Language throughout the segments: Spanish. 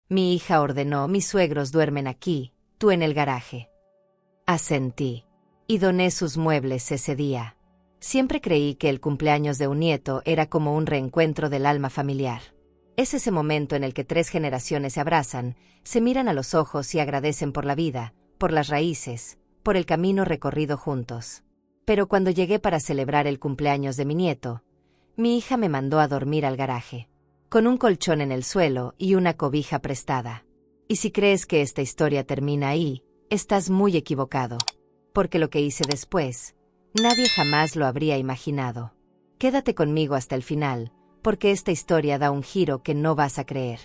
Mi hija ordenó: mis suegros duermen aquí, tú en el garaje. Asentí. Y doné sus muebles ese día. Siempre creí que el cumpleaños de un nieto era como un reencuentro del alma familiar. Es ese momento en el que 3 generaciones se abrazan, se miran a los ojos y agradecen por la vida, por las raíces, por el camino recorrido juntos. Pero cuando llegué para celebrar el cumpleaños de mi nieto, mi hija me mandó a dormir al garaje, con un colchón en el suelo y una cobija prestada. Y si crees que esta historia termina ahí, estás muy equivocado. Porque lo que hice después, nadie jamás lo habría imaginado. Quédate conmigo hasta el final, porque esta historia da un giro que no vas a creer.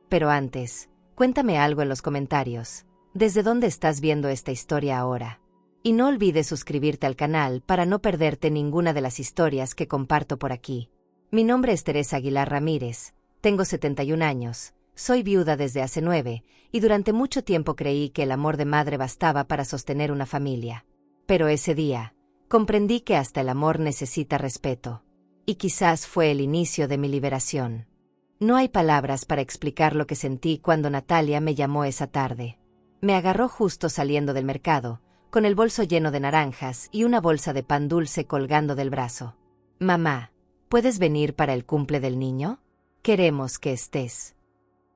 Pero antes, cuéntame algo en los comentarios. ¿Desde dónde estás viendo esta historia ahora? Y no olvides suscribirte al canal para no perderte ninguna de las historias que comparto por aquí. Mi nombre es Teresa Aguilar Ramírez, tengo 71 años, soy viuda desde hace 9, y durante mucho tiempo creí que el amor de madre bastaba para sostener una familia. Pero ese día, comprendí que hasta el amor necesita respeto. Y quizás fue el inicio de mi liberación. No hay palabras para explicar lo que sentí cuando Natalia me llamó esa tarde. Me agarró justo saliendo del mercado, con el bolso lleno de naranjas y una bolsa de pan dulce colgando del brazo. Mamá, ¿puedes venir para el cumple del niño? Queremos que estés.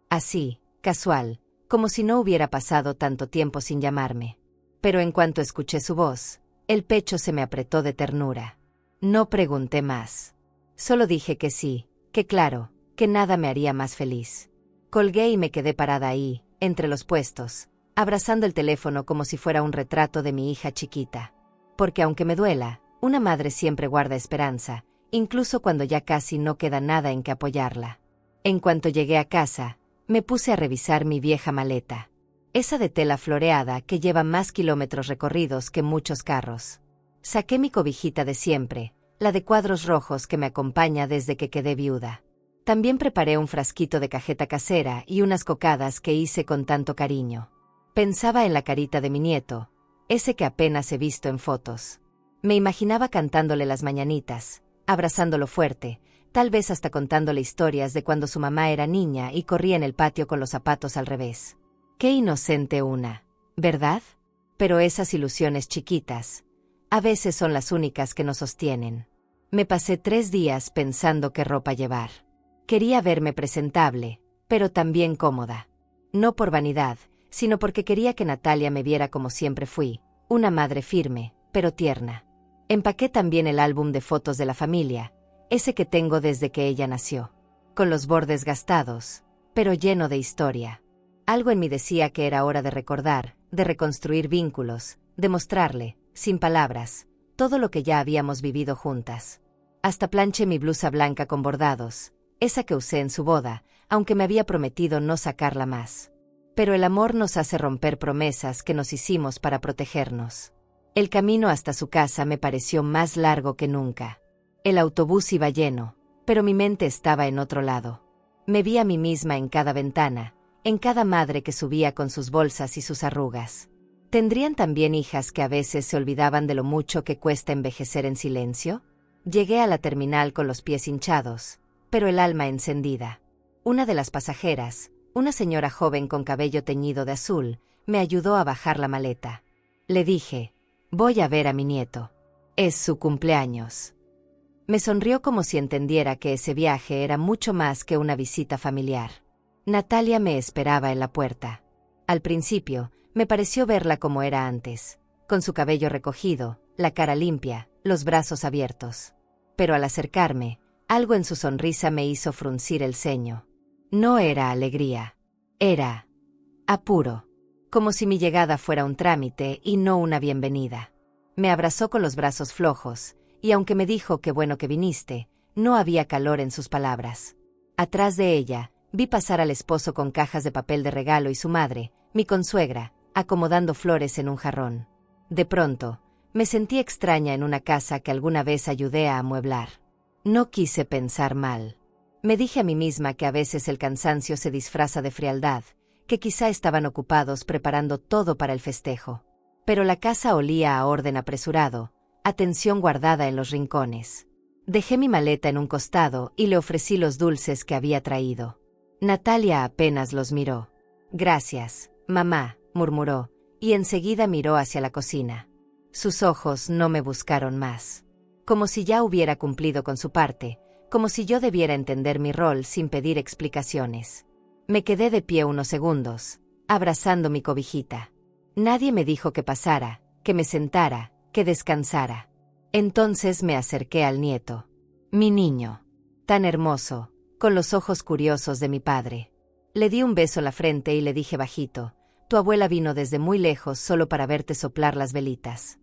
Así, casual, como si no hubiera pasado tanto tiempo sin llamarme. Pero en cuanto escuché su voz, el pecho se me apretó de ternura. No pregunté más. Solo dije que sí, que claro, que nada me haría más feliz. Colgué y me quedé parada ahí, entre los puestos, abrazando el teléfono como si fuera un retrato de mi hija chiquita. Porque aunque me duela, una madre siempre guarda esperanza, incluso cuando ya casi no queda nada en que apoyarla. En cuanto llegué a casa, me puse a revisar mi vieja maleta. Esa de tela floreada que lleva más kilómetros recorridos que muchos carros. Saqué mi cobijita de siempre, la de cuadros rojos que me acompaña desde que quedé viuda. También preparé un frasquito de cajeta casera y unas cocadas que hice con tanto cariño. Pensaba en la carita de mi nieto, ese que apenas he visto en fotos. Me imaginaba cantándole las mañanitas, abrazándolo fuerte, tal vez hasta contándole historias de cuando su mamá era niña y corría en el patio con los zapatos al revés. Qué inocente una, ¿verdad? Pero esas ilusiones chiquitas, a veces son las únicas que nos sostienen. Me pasé 3 días pensando qué ropa llevar. Quería verme presentable, pero también cómoda. No por vanidad, sino porque quería que Natalia me viera como siempre fui, una madre firme, pero tierna. Empaqué también el álbum de fotos de la familia, ese que tengo desde que ella nació, con los bordes gastados, pero lleno de historia. Algo en mí decía que era hora de recordar, de reconstruir vínculos, de mostrarle, sin palabras, todo lo que ya habíamos vivido juntas. Hasta planché mi blusa blanca con bordados, esa que usé en su boda, aunque me había prometido no sacarla más. Pero el amor nos hace romper promesas que nos hicimos para protegernos. El camino hasta su casa me pareció más largo que nunca. El autobús iba lleno, pero mi mente estaba en otro lado. Me vi a mí misma en cada ventana, en cada madre que subía con sus bolsas y sus arrugas. ¿Tendrían también hijas que a veces se olvidaban de lo mucho que cuesta envejecer en silencio? Llegué a la terminal con los pies hinchados, pero el alma encendida. Una de las pasajeras, una señora joven con cabello teñido de azul, me ayudó a bajar la maleta. Le dije: voy a ver a mi nieto. Es su cumpleaños. Me sonrió como si entendiera que ese viaje era mucho más que una visita familiar. Natalia me esperaba en la puerta. Al principio, me pareció verla como era antes, con su cabello recogido, la cara limpia, los brazos abiertos. Pero al acercarme, algo en su sonrisa me hizo fruncir el ceño. No era alegría. Era apuro. Como si mi llegada fuera un trámite y no una bienvenida. Me abrazó con los brazos flojos, y aunque me dijo qué bueno que viniste, no había calor en sus palabras. Atrás de ella, vi pasar al esposo con cajas de papel de regalo y su madre, mi consuegra, acomodando flores en un jarrón. De pronto, me sentí extraña en una casa que alguna vez ayudé a amueblar. No quise pensar mal. Me dije a mí misma que a veces el cansancio se disfraza de frialdad, que quizá estaban ocupados preparando todo para el festejo. Pero la casa olía a orden apresurado, atención guardada en los rincones. Dejé mi maleta en un costado y le ofrecí los dulces que había traído. Natalia apenas los miró. Gracias, mamá, murmuró, y enseguida miró hacia la cocina. Sus ojos no me buscaron más. Como si ya hubiera cumplido con su parte, como si yo debiera entender mi rol sin pedir explicaciones. Me quedé de pie unos segundos, abrazando mi cobijita. Nadie me dijo que pasara, que me sentara, que descansara. Entonces me acerqué al nieto. Mi niño. Tan hermoso, con los ojos curiosos de mi padre. Le di un beso en la frente y le dije bajito: tu abuela vino desde muy lejos solo para verte soplar las velitas.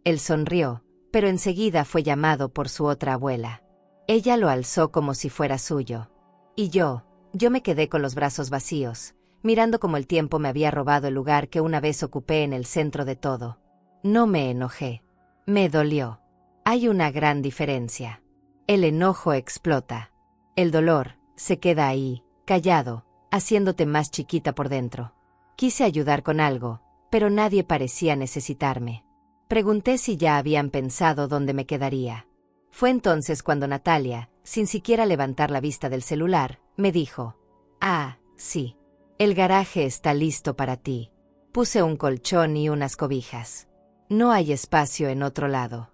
Él sonrió, pero enseguida fue llamado por su otra abuela. Ella lo alzó como si fuera suyo. Y yo me quedé con los brazos vacíos, mirando cómo el tiempo me había robado el lugar que una vez ocupé en el centro de todo. No me enojé. Me dolió. Hay una gran diferencia. El enojo explota. El dolor se queda ahí, callado, haciéndote más chiquita por dentro. Quise ayudar con algo, pero nadie parecía necesitarme. Pregunté si ya habían pensado dónde me quedaría. Fue entonces cuando Natalia, sin siquiera levantar la vista del celular, me dijo: «Ah, sí. El garaje está listo para ti. Puse un colchón y unas cobijas. No hay espacio en otro lado».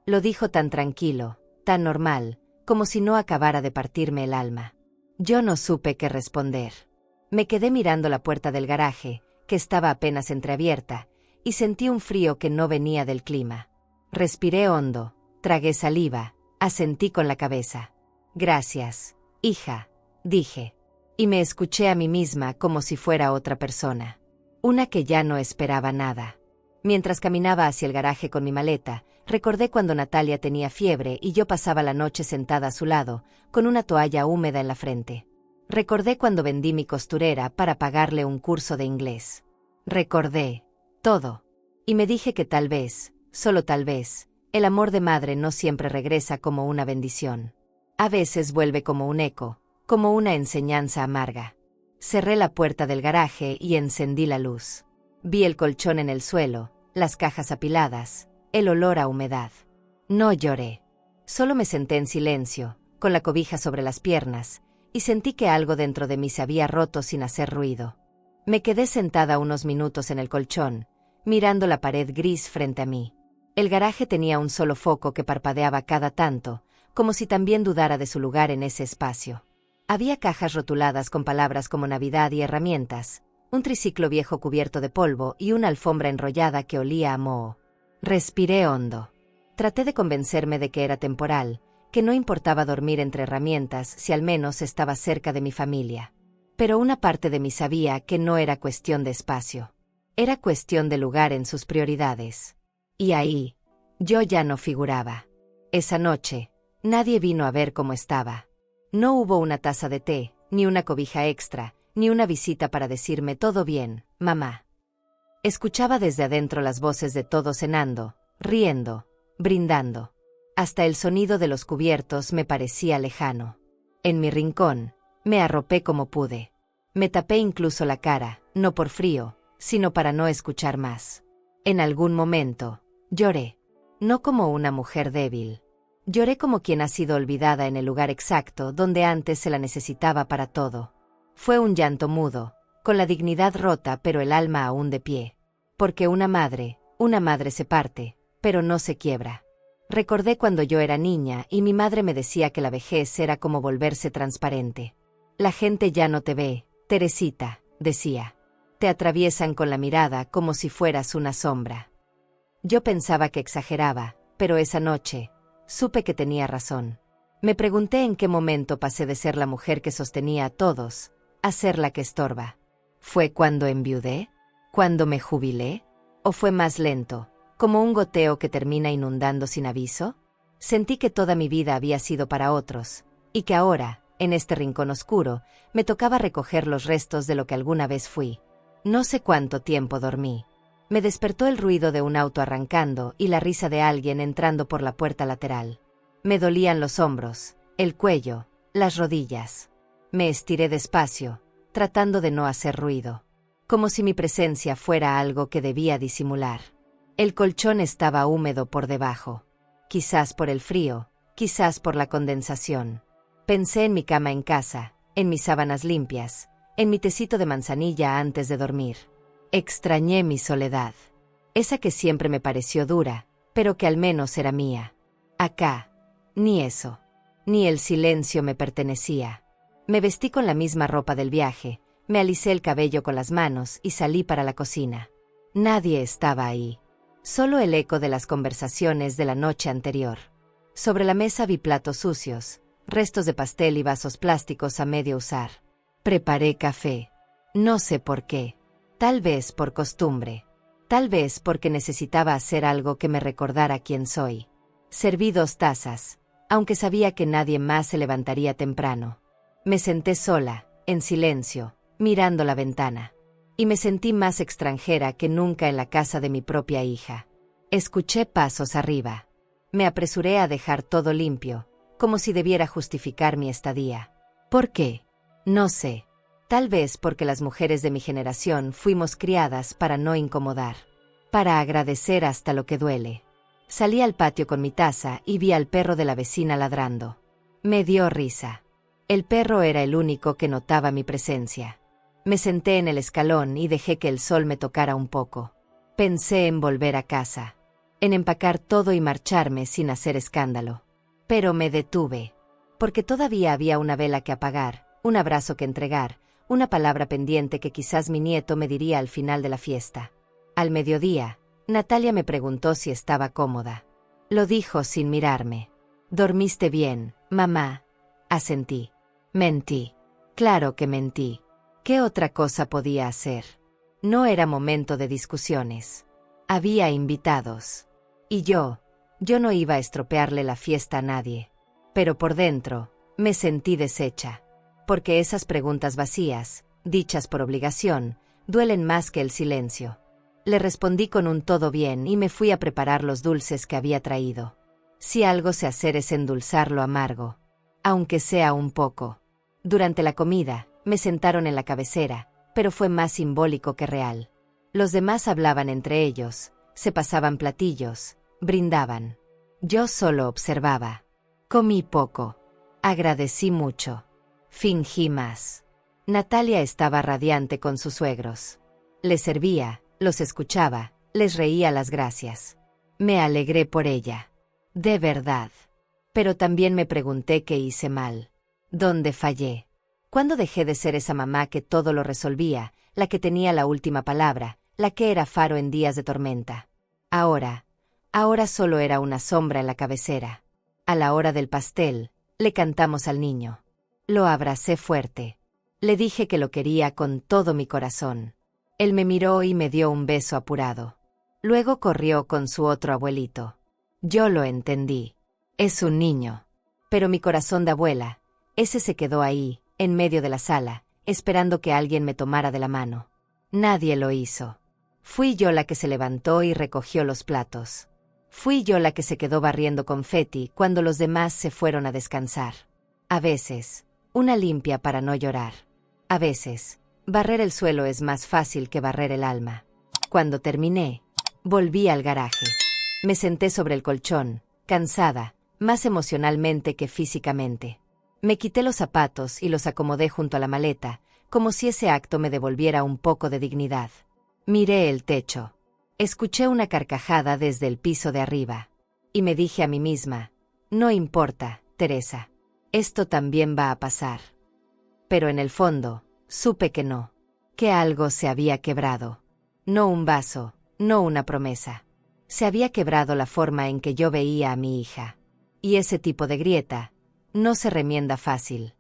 Lo dijo tan tranquilo, tan normal, como si no acabara de partirme el alma. Yo no supe qué responder. Me quedé mirando la puerta del garaje, que estaba apenas entreabierta, y sentí un frío que no venía del clima. Respiré hondo, tragué saliva, asentí con la cabeza. «Gracias, hija», dije. Y me escuché a mí misma como si fuera otra persona. Una que ya no esperaba nada. Mientras caminaba hacia el garaje con mi maleta, recordé cuando Natalia tenía fiebre y yo pasaba la noche sentada a su lado, con una toalla húmeda en la frente. Recordé cuando vendí mi costurera para pagarle un curso de inglés. Recordé todo. Y me dije que tal vez, solo tal vez, el amor de madre no siempre regresa como una bendición. A veces vuelve como un eco, como una enseñanza amarga. Cerré la puerta del garaje y encendí la luz. Vi el colchón en el suelo, las cajas apiladas, el olor a humedad. No lloré. Solo me senté en silencio, con la cobija sobre las piernas, y sentí que algo dentro de mí se había roto sin hacer ruido. Me quedé sentada unos minutos en el colchón, mirando la pared gris frente a mí. El garaje tenía un solo foco que parpadeaba cada tanto, como si también dudara de su lugar en ese espacio. Había cajas rotuladas con palabras como Navidad y herramientas, un triciclo viejo cubierto de polvo y una alfombra enrollada que olía a moho. Respiré hondo. Traté de convencerme de que era temporal, que no importaba dormir entre herramientas si al menos estaba cerca de mi familia. Pero una parte de mí sabía que no era cuestión de espacio. Era cuestión de lugar en sus prioridades. Y ahí, yo ya no figuraba. Esa noche, nadie vino a ver cómo estaba. No hubo una taza de té, ni una cobija extra, ni una visita para decirme «todo bien, mamá». Escuchaba desde adentro las voces de todos cenando, riendo, brindando. Hasta el sonido de los cubiertos me parecía lejano. En mi rincón, me arropé como pude. Me tapé incluso la cara, no por frío, sino para no escuchar más. En algún momento, lloré. No como una mujer débil. Lloré como quien ha sido olvidada en el lugar exacto donde antes se la necesitaba para todo. Fue un llanto mudo, con la dignidad rota pero el alma aún de pie. Porque una madre se parte, pero no se quiebra. Recordé cuando yo era niña y mi madre me decía que la vejez era como volverse transparente. La gente ya no te ve, Teresita, decía. Te atraviesan con la mirada como si fueras una sombra. Yo pensaba que exageraba, pero esa noche, supe que tenía razón. Me pregunté en qué momento pasé de ser la mujer que sostenía a todos, a ser la que estorba. ¿Fue cuando enviudé? ¿Cuando me jubilé? ¿O fue más lento, como un goteo que termina inundando sin aviso? Sentí que toda mi vida había sido para otros, y que ahora, en este rincón oscuro, me tocaba recoger los restos de lo que alguna vez fui. No sé cuánto tiempo dormí. Me despertó el ruido de un auto arrancando y la risa de alguien entrando por la puerta lateral. Me dolían los hombros, el cuello, las rodillas. Me estiré despacio, tratando de no hacer ruido, como si mi presencia fuera algo que debía disimular. El colchón estaba húmedo por debajo. Quizás por el frío, quizás por la condensación. Pensé en mi cama en casa, en mis sábanas limpias, en mi tecito de manzanilla antes de dormir. Extrañé mi soledad. Esa que siempre me pareció dura, pero que al menos era mía. Acá, ni eso. Ni el silencio me pertenecía. Me vestí con la misma ropa del viaje, me alisé el cabello con las manos y salí para la cocina. Nadie estaba ahí. Solo el eco de las conversaciones de la noche anterior. Sobre la mesa vi platos sucios, restos de pastel y vasos plásticos a medio usar. Preparé café. No sé por qué. Tal vez por costumbre. Tal vez porque necesitaba hacer algo que me recordara quién soy. Serví 2 tazas, aunque sabía que nadie más se levantaría temprano. Me senté sola, en silencio, mirando la ventana. Y me sentí más extranjera que nunca en la casa de mi propia hija. Escuché pasos arriba. Me apresuré a dejar todo limpio, como si debiera justificar mi estadía. ¿Por qué? No sé. Tal vez porque las mujeres de mi generación fuimos criadas para no incomodar. Para agradecer hasta lo que duele. Salí al patio con mi taza y vi al perro de la vecina ladrando. Me dio risa. El perro era el único que notaba mi presencia. Me senté en el escalón y dejé que el sol me tocara un poco. Pensé en volver a casa. En empacar todo y marcharme sin hacer escándalo. Pero me detuve. Porque todavía había una vela que apagar, un abrazo que entregar, una palabra pendiente que quizás mi nieto me diría al final de la fiesta. Al mediodía, Natalia me preguntó si estaba cómoda. Lo dijo sin mirarme. «¿Dormiste bien, mamá?» Asentí. Mentí. Claro que mentí. ¿Qué otra cosa podía hacer? No era momento de discusiones. Había invitados. Y yo no iba a estropearle la fiesta a nadie. Pero por dentro, me sentí deshecha. Porque esas preguntas vacías, dichas por obligación, duelen más que el silencio. Le respondí con un todo bien y me fui a preparar los dulces que había traído. Si algo sé hacer es endulzar lo amargo. Aunque sea un poco. Durante la comida, me sentaron en la cabecera, pero fue más simbólico que real. Los demás hablaban entre ellos, se pasaban platillos, brindaban. Yo solo observaba. Comí poco. Agradecí mucho. Fingí más. Natalia estaba radiante con sus suegros. Les servía, los escuchaba, les reía las gracias. Me alegré por ella. De verdad. Pero también me pregunté qué hice mal. ¿Dónde fallé? ¿Cuándo dejé de ser esa mamá que todo lo resolvía, la que tenía la última palabra, la que era faro en días de tormenta? Ahora solo era una sombra en la cabecera. A la hora del pastel, le cantamos al niño. Lo abracé fuerte. Le dije que lo quería con todo mi corazón. Él me miró y me dio un beso apurado. Luego corrió con su otro abuelito. Yo lo entendí. Es un niño. Pero mi corazón de abuela, ese se quedó ahí, en medio de la sala, esperando que alguien me tomara de la mano. Nadie lo hizo. Fui yo la que se levantó y recogió los platos. Fui yo la que se quedó barriendo confeti cuando los demás se fueron a descansar. A veces, una limpia para no llorar. A veces, barrer el suelo es más fácil que barrer el alma. Cuando terminé, volví al garaje. Me senté sobre el colchón, cansada, más emocionalmente que físicamente. Me quité los zapatos y los acomodé junto a la maleta, como si ese acto me devolviera un poco de dignidad. Miré el techo. Escuché una carcajada desde el piso de arriba. Y me dije a mí misma, no importa, Teresa. Esto también va a pasar. Pero en el fondo, supe que no. Que algo se había quebrado. No un vaso, no una promesa. Se había quebrado la forma en que yo veía a mi hija. Y ese tipo de grieta no se remienda fácil.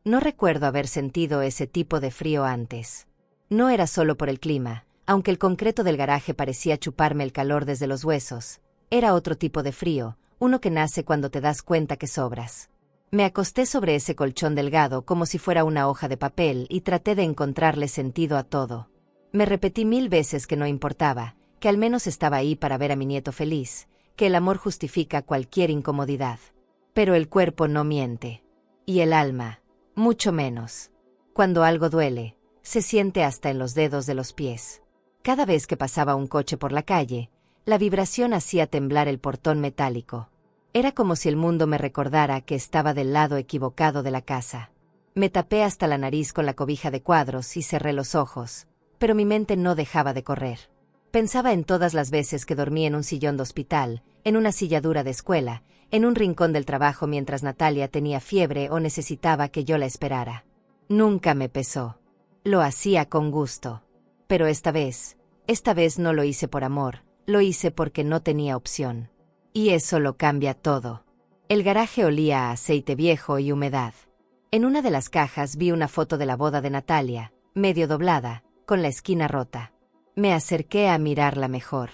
No recuerdo haber sentido ese tipo de frío antes. No era solo por el clima, aunque el concreto del garaje parecía chuparme el calor desde los huesos. Era otro tipo de frío, uno que nace cuando te das cuenta que sobras. Me acosté sobre ese colchón delgado como si fuera una hoja de papel y traté de encontrarle sentido a todo. Me repetí 1000 veces que no importaba, que al menos estaba ahí para ver a mi nieto feliz, que el amor justifica cualquier incomodidad. Pero el cuerpo no miente. Y el alma, mucho menos. Cuando algo duele, se siente hasta en los dedos de los pies. Cada vez que pasaba un coche por la calle, la vibración hacía temblar el portón metálico. Era como si el mundo me recordara que estaba del lado equivocado de la casa. Me tapé hasta la nariz con la cobija de cuadros y cerré los ojos, pero mi mente no dejaba de correr. Pensaba en todas las veces que dormí en un sillón de hospital, en una silla dura de escuela, en un rincón del trabajo mientras Natalia tenía fiebre o necesitaba que yo la esperara. Nunca me pesó. Lo hacía con gusto. Pero esta vez no lo hice por amor, lo hice porque no tenía opción. Y eso lo cambia todo. El garaje olía a aceite viejo y humedad. En una de las cajas vi una foto de la boda de Natalia, medio doblada, con la esquina rota. Me acerqué a mirarla mejor.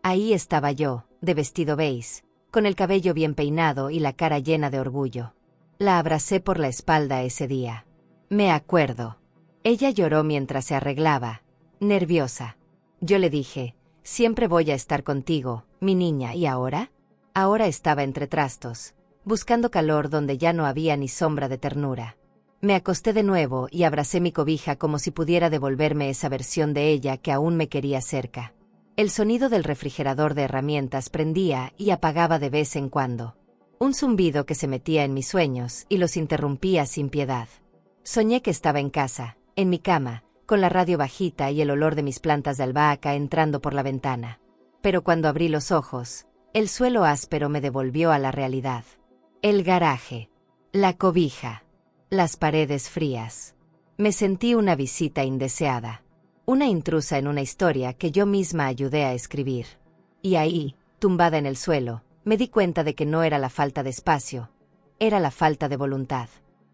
Ahí estaba yo, de vestido beige, con el cabello bien peinado y la cara llena de orgullo. La abracé por la espalda ese día. Me acuerdo. Ella lloró mientras se arreglaba, nerviosa. Yo le dije, siempre voy a estar contigo, mi niña, ¿y ahora? Ahora estaba entre trastos, buscando calor donde ya no había ni sombra de ternura. Me acosté de nuevo y abracé mi cobija como si pudiera devolverme esa versión de ella que aún me quería cerca. El sonido del refrigerador de herramientas prendía y apagaba de vez en cuando. Un zumbido que se metía en mis sueños y los interrumpía sin piedad. Soñé que estaba en casa, en mi cama, con la radio bajita y el olor de mis plantas de albahaca entrando por la ventana. Pero cuando abrí los ojos, el suelo áspero me devolvió a la realidad. El garaje, la cobija, las paredes frías. Me sentí una visita indeseada, una intrusa en una historia que yo misma ayudé a escribir. Y ahí, tumbada en el suelo, me di cuenta de que no era la falta de espacio, era la falta de voluntad.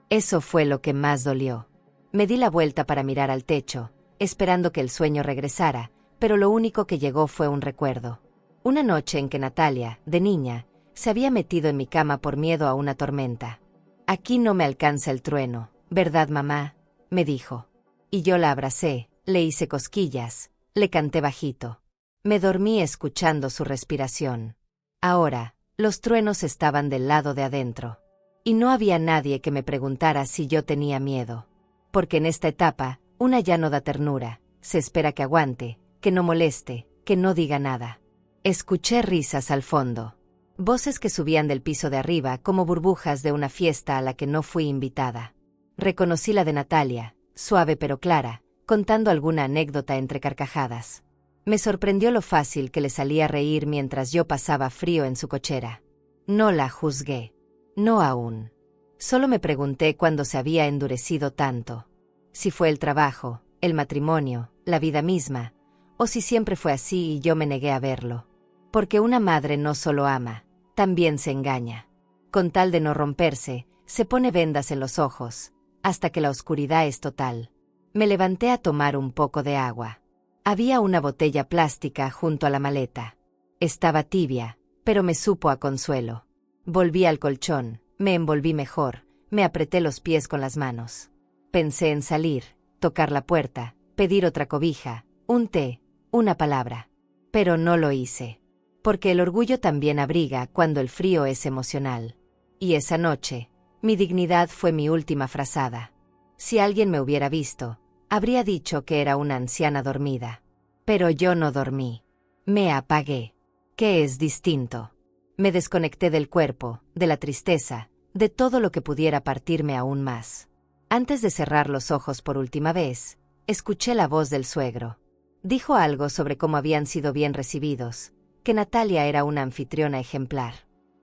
Eso fue lo que más dolió. Me di la vuelta para mirar al techo, esperando que el sueño regresara, pero lo único que llegó fue un recuerdo. Una noche en que Natalia, de niña, se había metido en mi cama por miedo a una tormenta. «Aquí no me alcanza el trueno, ¿verdad, mamá?», me dijo. Y yo la abracé, le hice cosquillas, le canté bajito. Me dormí escuchando su respiración. Ahora, los truenos estaban del lado de adentro. Y no había nadie que me preguntara si yo tenía miedo. Porque en esta etapa, una ya no da ternura, se espera que aguante, que no moleste, que no diga nada. Escuché risas al fondo. Voces que subían del piso de arriba como burbujas de una fiesta a la que no fui invitada. Reconocí la de Natalia, suave pero clara, contando alguna anécdota entre carcajadas. Me sorprendió lo fácil que le salía reír mientras yo pasaba frío en su cochera. No la juzgué. No aún. Solo me pregunté cuándo se había endurecido tanto. Si fue el trabajo, el matrimonio, la vida misma, o si siempre fue así y yo me negué a verlo. Porque una madre no solo ama, también se engaña. Con tal de no romperse, se pone vendas en los ojos, hasta que la oscuridad es total. Me levanté a tomar un poco de agua. Había una botella plástica junto a la maleta. Estaba tibia, pero me supo a consuelo. Volví al colchón, me envolví mejor, me apreté los pies con las manos. Pensé en salir, tocar la puerta, pedir otra cobija, un té, una palabra. Pero no lo hice. Porque el orgullo también abriga cuando el frío es emocional. Y esa noche, mi dignidad fue mi última frazada. Si alguien me hubiera visto, habría dicho que era una anciana dormida. Pero yo no dormí. Me apagué. ¿Qué es distinto? Me desconecté del cuerpo, de la tristeza, de todo lo que pudiera partirme aún más. Antes de cerrar los ojos por última vez, escuché la voz del suegro. Dijo algo sobre cómo habían sido bien recibidos, que Natalia era una anfitriona ejemplar.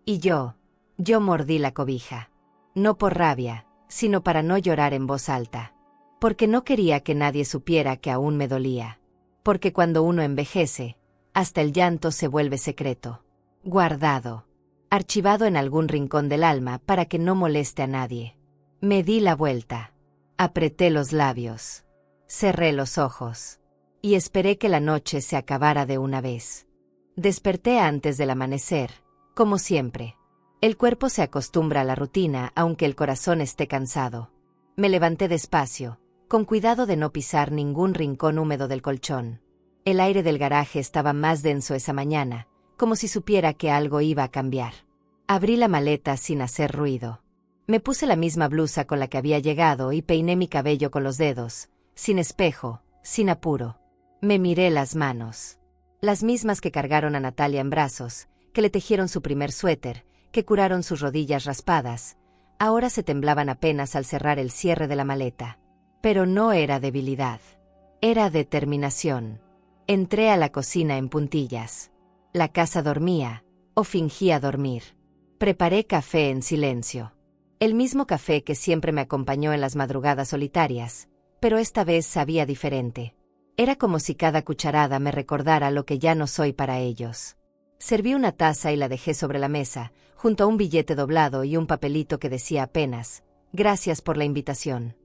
Y yo mordí la cobija. No por rabia, sino para no llorar en voz alta. Porque no quería que nadie supiera que aún me dolía. Porque cuando uno envejece, hasta el llanto se vuelve secreto. Guardado. Archivado en algún rincón del alma para que no moleste a nadie. Me di la vuelta. Apreté los labios. Cerré los ojos. Y esperé que la noche se acabara de una vez. Desperté antes del amanecer, como siempre. El cuerpo se acostumbra a la rutina aunque el corazón esté cansado. Me levanté despacio, con cuidado de no pisar ningún rincón húmedo del colchón. El aire del garaje estaba más denso esa mañana, como si supiera que algo iba a cambiar. Abrí la maleta sin hacer ruido. Me puse la misma blusa con la que había llegado y peiné mi cabello con los dedos, sin espejo, sin apuro. Me miré las manos. Las mismas que cargaron a Natalia en brazos, que le tejieron su primer suéter, que curaron sus rodillas raspadas, Ahora se temblaban apenas al cerrar el cierre de la maleta. Pero no era debilidad. Era determinación. Entré a la cocina en puntillas. La casa dormía, o fingía dormir. Preparé café en silencio. El mismo café que siempre me acompañó en las madrugadas solitarias, pero esta vez sabía diferente. Era como si cada cucharada me recordara lo que ya no soy para ellos. Serví una taza y la dejé sobre la mesa, junto a un billete doblado y un papelito que decía apenas: «Gracias por la invitación».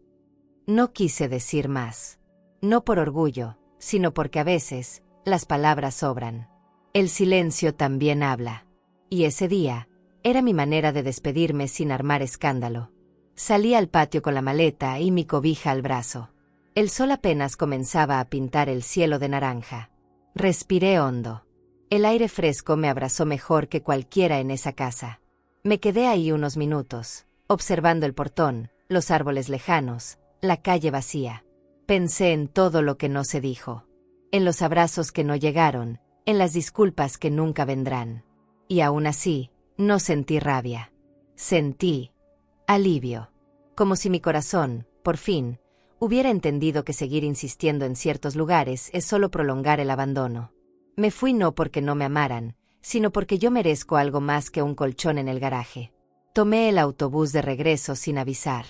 No quise decir más. No por orgullo, sino porque a veces las palabras sobran. El silencio también habla. Y ese día era mi manera de despedirme sin armar escándalo. Salí al patio con la maleta y mi cobija al brazo. El sol apenas comenzaba a pintar el cielo de naranja. Respiré hondo. El aire fresco me abrazó mejor que cualquiera en esa casa. Me quedé ahí unos minutos, observando el portón, los árboles lejanos, la calle vacía. Pensé en todo lo que no se dijo. En los abrazos que no llegaron, en las disculpas que nunca vendrán. Y aún así, no sentí rabia. Sentí alivio. Como si mi corazón, por fin, hubiera entendido que seguir insistiendo en ciertos lugares es solo prolongar el abandono. Me fui no porque no me amaran, sino porque yo merezco algo más que un colchón en el garaje. Tomé el autobús de regreso sin avisar.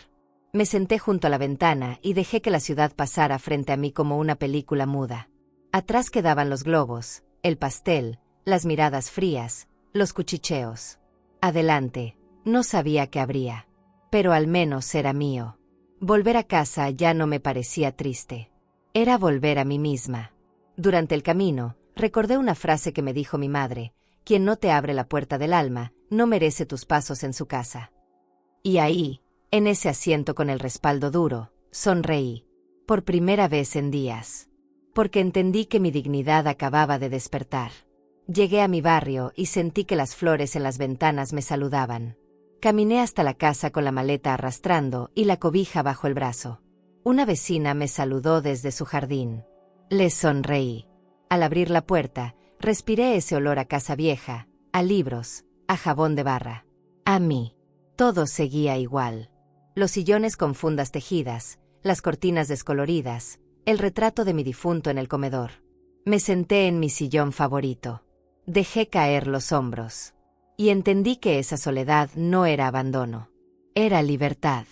Me senté junto a la ventana y dejé que la ciudad pasara frente a mí como una película muda. Atrás quedaban los globos, el pastel, las miradas frías, los cuchicheos. Adelante, no sabía qué habría. Pero al menos era mío. Volver a casa ya no me parecía triste. Era volver a mí misma. Durante el camino, recordé una frase que me dijo mi madre: «Quien no te abre la puerta del alma, no merece tus pasos en su casa». Y ahí, en ese asiento con el respaldo duro, sonreí. Por primera vez en días. Porque entendí que mi dignidad acababa de despertar. Llegué a mi barrio y sentí que las flores en las ventanas me saludaban. Caminé hasta la casa con la maleta arrastrando y la cobija bajo el brazo. Una vecina me saludó desde su jardín. Le sonreí. Al abrir la puerta, respiré ese olor a casa vieja, a libros, a jabón de barra. A mí. Todo seguía igual. Los sillones con fundas tejidas, las cortinas descoloridas, el retrato de mi difunto en el comedor. Me senté en mi sillón favorito. Dejé caer los hombros. Y entendí que esa soledad no era abandono. Era libertad.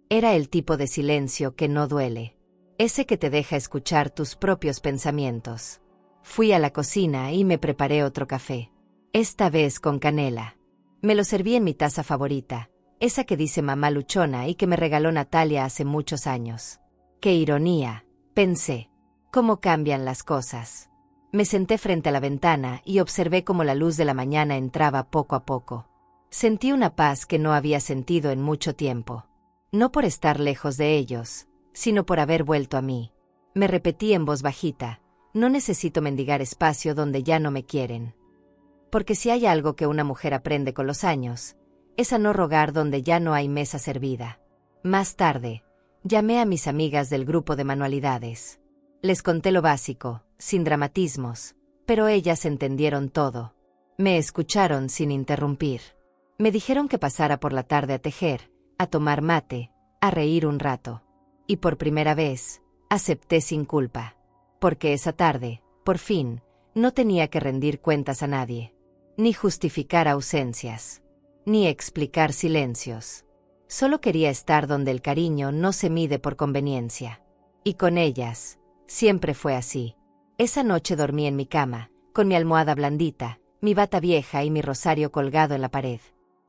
Era el tipo de silencio que no duele. Ese que te deja escuchar tus propios pensamientos. Fui a la cocina y me preparé otro café. Esta vez con canela. Me lo serví en mi taza favorita, esa que dice mamá luchona y que me regaló Natalia hace muchos años. ¡Qué ironía!, pensé. ¿Cómo cambian las cosas? Me senté frente a la ventana y observé cómo la luz de la mañana entraba poco a poco. Sentí una paz que no había sentido en mucho tiempo. No por estar lejos de ellos, sino por haber vuelto a mí. Me repetí en voz bajita: no necesito mendigar espacio donde ya no me quieren. Porque si hay algo que una mujer aprende con los años, es a no rogar donde ya no hay mesa servida. Más tarde, llamé a mis amigas del grupo de manualidades. Les conté lo básico, sin dramatismos, pero ellas entendieron todo. Me escucharon sin interrumpir. Me dijeron que pasara por la tarde a tejer, a tomar mate, a reír un rato. Y por primera vez, acepté sin culpa. Porque esa tarde, por fin, no tenía que rendir cuentas a nadie. Ni justificar ausencias. Ni explicar silencios. Solo quería estar donde el cariño no se mide por conveniencia. Y con ellas, siempre fue así. Esa noche dormí en mi cama, con mi almohada blandita, mi bata vieja y mi rosario colgado en la pared.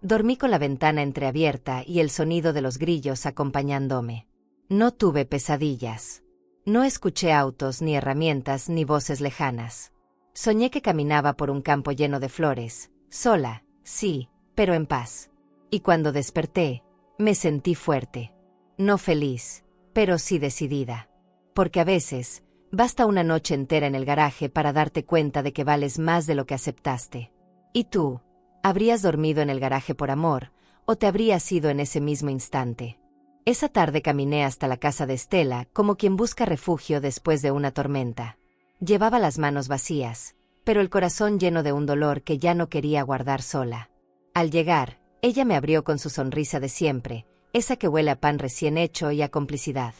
Dormí con la ventana entreabierta y el sonido de los grillos acompañándome. No tuve pesadillas. No escuché autos ni herramientas ni voces lejanas. Soñé que caminaba por un campo lleno de flores, sola, sí, pero en paz. Y cuando desperté, me sentí fuerte. No feliz, pero sí decidida. Porque a veces, basta una noche entera en el garaje para darte cuenta de que vales más de lo que aceptaste. ¿Y tú? ¿Habrías dormido en el garaje por amor, o te habrías ido en ese mismo instante? Esa tarde caminé hasta la casa de Estela como quien busca refugio después de una tormenta. Llevaba las manos vacías, pero el corazón lleno de un dolor que ya no quería guardar sola. Al llegar, Ella me abrió con su sonrisa de siempre, esa que huele a pan recién hecho y a complicidad.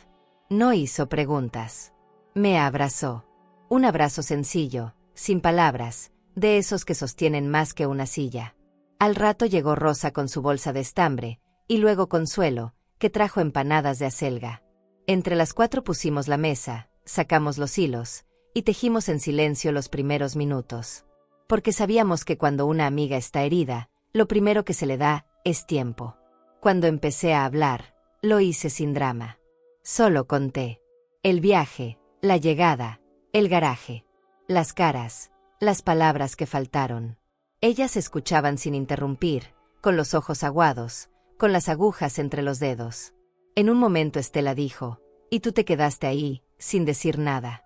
No hizo preguntas. Me abrazó. Un abrazo sencillo, sin palabras, de esos que sostienen más que una silla. Al rato llegó Rosa con su bolsa de estambre, y luego Consuelo, que trajo empanadas de acelga. Entre las 4 pusimos la mesa, sacamos los hilos, y tejimos en silencio los primeros minutos. Porque sabíamos que cuando una amiga está herida, lo primero que se le da es tiempo. Cuando empecé a hablar, lo hice sin drama. Solo conté. El viaje, la llegada, el garaje. Las caras, las palabras que faltaron. Ellas escuchaban sin interrumpir, con los ojos aguados, con las agujas entre los dedos. En un momento Estela dijo, «Y tú te quedaste ahí, sin decir nada».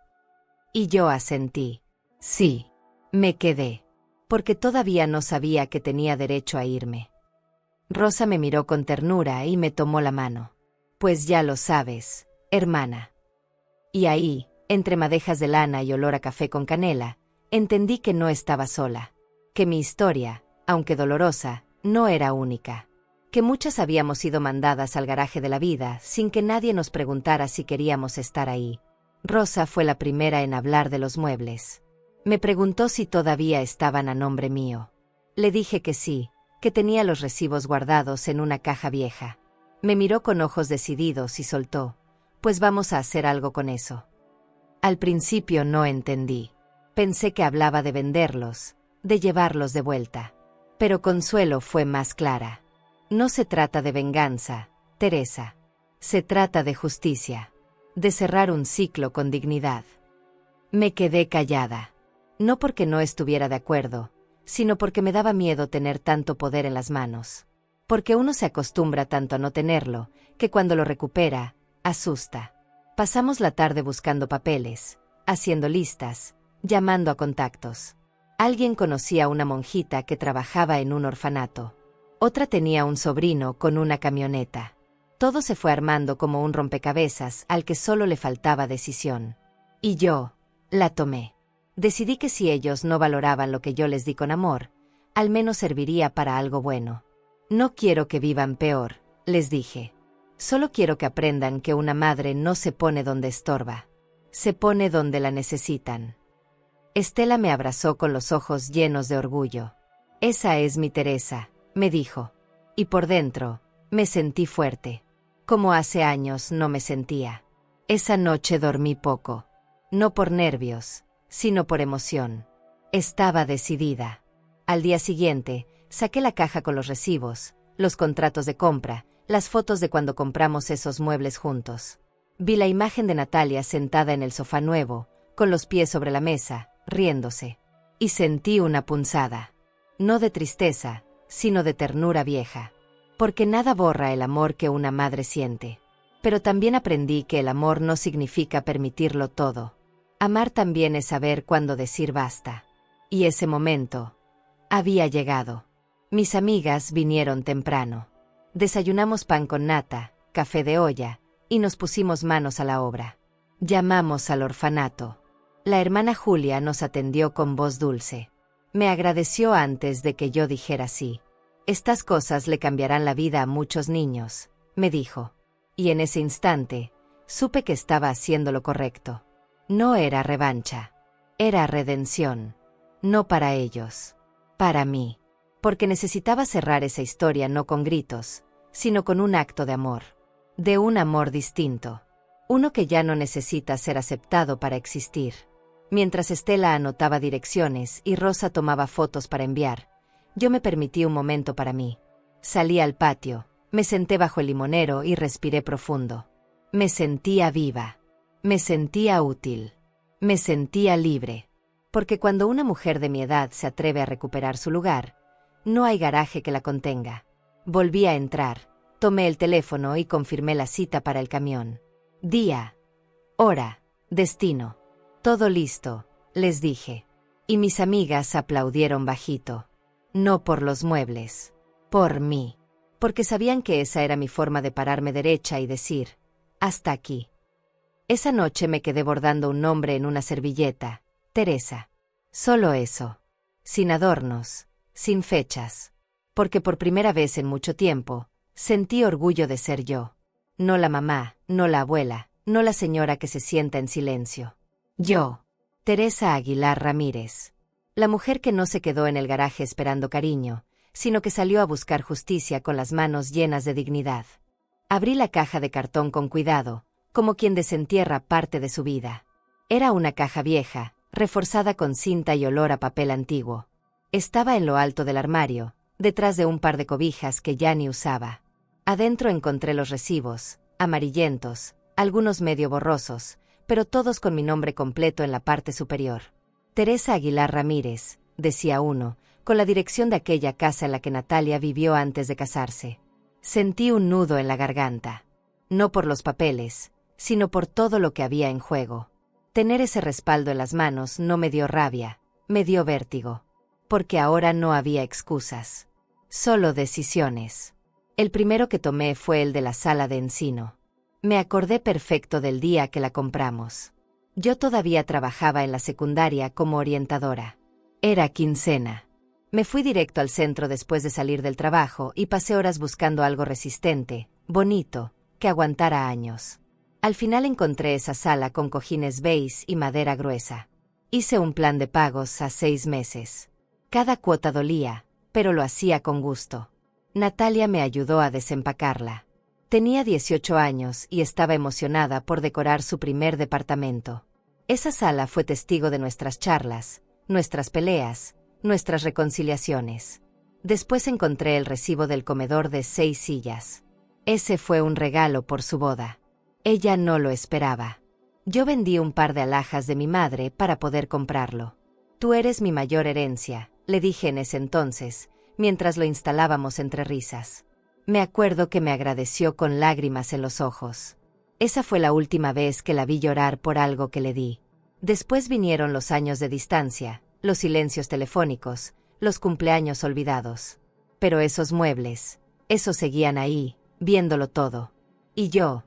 Y yo asentí. Sí, me quedé. Porque todavía no sabía que tenía derecho a irme. Rosa me miró con ternura y me tomó la mano. Pues ya lo sabes, hermana. Y ahí, entre madejas de lana y olor a café con canela, entendí que no estaba sola. Que mi historia, aunque dolorosa, no era única. Que muchas habíamos sido mandadas al garaje de la vida sin que nadie nos preguntara si queríamos estar ahí. Rosa fue la primera en hablar de los muebles. Me preguntó si todavía estaban a nombre mío. Le dije que sí, que tenía los recibos guardados en una caja vieja. Me miró con ojos decididos y soltó, «Pues vamos a hacer algo con eso». Al principio no entendí. Pensé que hablaba de venderlos, de llevarlos de vuelta. Pero Consuelo fue más clara. No se trata de venganza, Teresa. Se trata de justicia. De cerrar un ciclo con dignidad. Me quedé callada. No porque no estuviera de acuerdo, sino porque me daba miedo tener tanto poder en las manos. Porque uno se acostumbra tanto a no tenerlo, que cuando lo recupera, asusta. Pasamos la tarde buscando papeles, haciendo listas, llamando a contactos. Alguien conocía a una monjita que trabajaba en un orfanato. Otra tenía un sobrino con una camioneta. Todo se fue armando como un rompecabezas al que solo le faltaba decisión. Y yo, la tomé. Decidí que si ellos no valoraban lo que yo les di con amor, al menos serviría para algo bueno. No quiero que vivan peor, les dije. Solo quiero que aprendan que una madre no se pone donde estorba. Se pone donde la necesitan. Estela me abrazó con los ojos llenos de orgullo. Esa es mi Teresa, me dijo. Y por dentro, me sentí fuerte. Como hace años no me sentía. Esa noche dormí poco. No por nervios, sino por emoción. Estaba decidida. Al día siguiente, saqué la caja con los recibos, los contratos de compra, las fotos de cuando compramos esos muebles juntos. Vi la imagen de Natalia sentada en el sofá nuevo, con los pies sobre la mesa, riéndose. Y sentí una punzada. No de tristeza, sino de ternura vieja. Porque nada borra el amor que una madre siente. Pero también aprendí que el amor no significa permitirlo todo. Amar también es saber cuándo decir basta. Y ese momento había llegado. Mis amigas vinieron temprano. Desayunamos pan con nata, café de olla, y nos pusimos manos a la obra. Llamamos al orfanato. La hermana Julia nos atendió con voz dulce. Me agradeció antes de que yo dijera sí. Estas cosas le cambiarán la vida a muchos niños, me dijo. Y en ese instante, supe que estaba haciendo lo correcto. No era revancha. Era redención. No para ellos. Para mí. Porque necesitaba cerrar esa historia no con gritos, sino con un acto de amor. De un amor distinto. Uno que ya no necesita ser aceptado para existir. Mientras Estela anotaba direcciones y Rosa tomaba fotos para enviar, yo me permití un momento para mí. Salí al patio, me senté bajo el limonero y respiré profundo. Me sentía viva. Me sentía útil. Me sentía libre. Porque cuando una mujer de mi edad se atreve a recuperar su lugar, no hay garaje que la contenga. Volví a entrar, tomé el teléfono y confirmé la cita para el camión. Día, hora, destino. Todo listo, les dije. Y mis amigas aplaudieron bajito. No por los muebles. Por mí. Porque sabían que esa era mi forma de pararme derecha y decir, hasta aquí. Esa noche me quedé bordando un nombre en una servilleta, Teresa. Solo eso. Sin adornos, sin fechas. Porque por primera vez en mucho tiempo, sentí orgullo de ser yo. No la mamá, no la abuela, no la señora que se sienta en silencio. Yo, Teresa Aguilar Ramírez. La mujer que no se quedó en el garaje esperando cariño, sino que salió a buscar justicia con las manos llenas de dignidad. Abrí la caja de cartón con cuidado, como quien desentierra parte de su vida. Era una caja vieja, reforzada con cinta y olor a papel antiguo. Estaba en lo alto del armario, detrás de un par de cobijas que ya ni usaba. Adentro encontré los recibos, amarillentos, algunos medio borrosos, pero todos con mi nombre completo en la parte superior. Teresa Aguilar Ramírez, decía uno, con la dirección de aquella casa en la que Natalia vivió antes de casarse. Sentí un nudo en la garganta. No por los papeles, sino por todo lo que había en juego. Tener ese respaldo en las manos no me dio rabia, me dio vértigo. Porque ahora no había excusas. Solo decisiones. El primero que tomé fue el de la sala de Encino. Me acordé perfecto del día que la compramos. Yo todavía trabajaba en la secundaria como orientadora. Era quincena. Me fui directo al centro después de salir del trabajo y pasé horas buscando algo resistente, bonito, que aguantara años. Al final encontré esa sala con cojines beige y madera gruesa. Hice un plan de pagos a 6 meses. Cada cuota dolía, pero lo hacía con gusto. Natalia me ayudó a desempacarla. Tenía 18 años y estaba emocionada por decorar su primer departamento. Esa sala fue testigo de nuestras charlas, nuestras peleas, nuestras reconciliaciones. Después encontré el recibo del comedor de 6 sillas. Ese fue un regalo por su boda. Ella no lo esperaba. Yo vendí un par de alhajas de mi madre para poder comprarlo. Tú eres mi mayor herencia, le dije en ese entonces, mientras lo instalábamos entre risas. Me acuerdo que me agradeció con lágrimas en los ojos. Esa fue la última vez que la vi llorar por algo que le di. Después vinieron los años de distancia, los silencios telefónicos, los cumpleaños olvidados. Pero esos muebles, esos seguían ahí, viéndolo todo. Y yo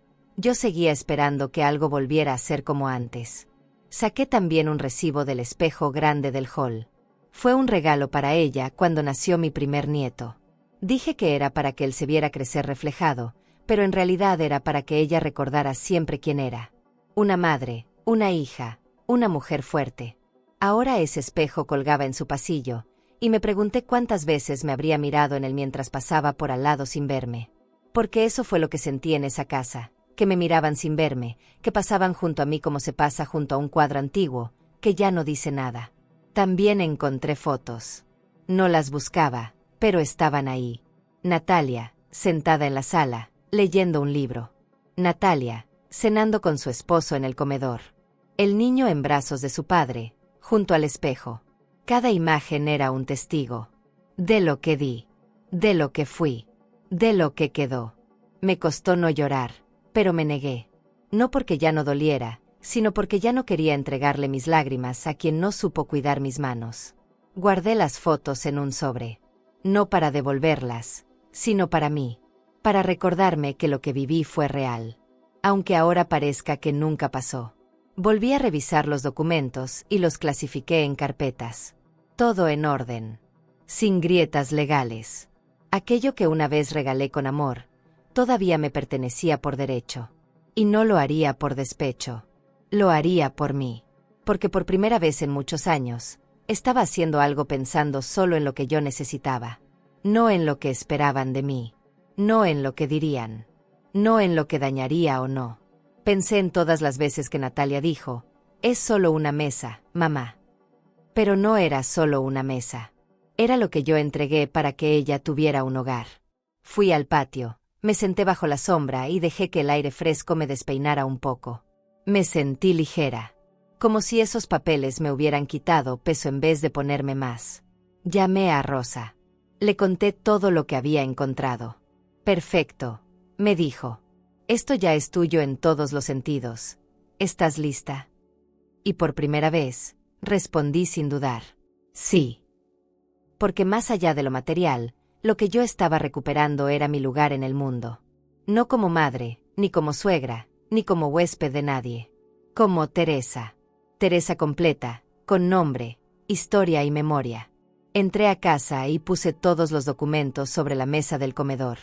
seguía esperando que algo volviera a ser como antes. Saqué también un recibo del espejo grande del hall. Fue un regalo para ella cuando nació mi primer nieto. Dije que era para que él se viera crecer reflejado, pero en realidad era para que ella recordara siempre quién era. Una madre, una hija, una mujer fuerte. Ahora ese espejo colgaba en su pasillo, y me pregunté cuántas veces me habría mirado en él mientras pasaba por al lado sin verme. Porque eso fue lo que sentí en esa casa, que me miraban sin verme, que pasaban junto a mí como se pasa junto a un cuadro antiguo, que ya no dice nada. También encontré fotos. No las buscaba, pero estaban ahí. Natalia, sentada en la sala, leyendo un libro. Natalia, cenando con su esposo en el comedor. El niño en brazos de su padre, junto al espejo. Cada imagen era un testigo. De lo que di. De lo que fui. De lo que quedó. Me costó no llorar, pero me negué. No porque ya no doliera, sino porque ya no quería entregarle mis lágrimas a quien no supo cuidar mis manos. Guardé las fotos en un sobre. No para devolverlas, sino para mí. Para recordarme que lo que viví fue real. Aunque ahora parezca que nunca pasó. Volví a revisar los documentos y los clasifiqué en carpetas. Todo en orden. Sin grietas legales. Aquello que una vez regalé con amor, todavía me pertenecía por derecho. Y no lo haría por despecho. Lo haría por mí. Porque por primera vez en muchos años, estaba haciendo algo pensando solo en lo que yo necesitaba. No en lo que esperaban de mí. No en lo que dirían. No en lo que dañaría o no. Pensé en todas las veces que Natalia dijo, es solo una mesa, mamá. Pero no era solo una mesa. Era lo que yo entregué para que ella tuviera un hogar. Fui al patio, me senté bajo la sombra y dejé que el aire fresco me despeinara un poco. Me sentí ligera. Como si esos papeles me hubieran quitado peso en vez de ponerme más. Llamé a Rosa. Le conté todo lo que había encontrado. Perfecto, me dijo. Esto ya es tuyo en todos los sentidos. ¿Estás lista? Y por primera vez, respondí sin dudar. Sí. Porque más allá de lo material, lo que yo estaba recuperando era mi lugar en el mundo. No como madre, ni como suegra, ni como huésped de nadie. Como Teresa. Teresa completa, con nombre, historia y memoria. Entré a casa y puse todos los documentos sobre la mesa del comedor,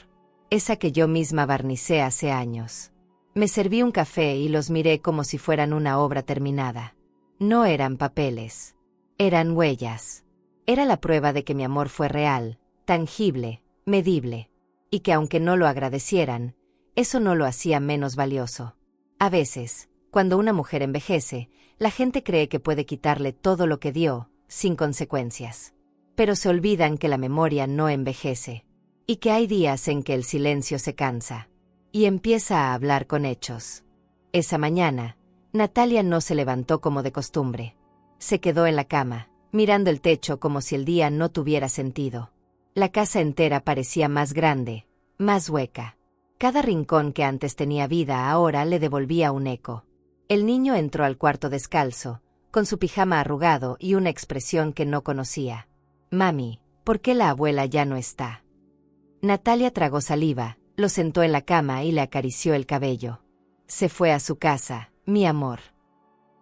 esa que yo misma barnicé hace años. Me serví un café y los miré como si fueran una obra terminada. No eran papeles. Eran huellas. Era la prueba de que mi amor fue real, tangible, medible, y que aunque no lo agradecieran, eso no lo hacía menos valioso. A veces, cuando una mujer envejece, la gente cree que puede quitarle todo lo que dio, sin consecuencias. Pero se olvidan que la memoria no envejece, y que hay días en que el silencio se cansa, y empieza a hablar con hechos. Esa mañana, Natalia no se levantó como de costumbre. Se quedó en la cama, mirando el techo como si el día no tuviera sentido. La casa entera parecía más grande, más hueca. Cada rincón que antes tenía vida ahora le devolvía un eco. El niño entró al cuarto descalzo, con su pijama arrugado y una expresión que no conocía. «Mami, ¿por qué la abuela ya no está?» Natalia tragó saliva, lo sentó en la cama y le acarició el cabello. «Se fue a su casa, mi amor».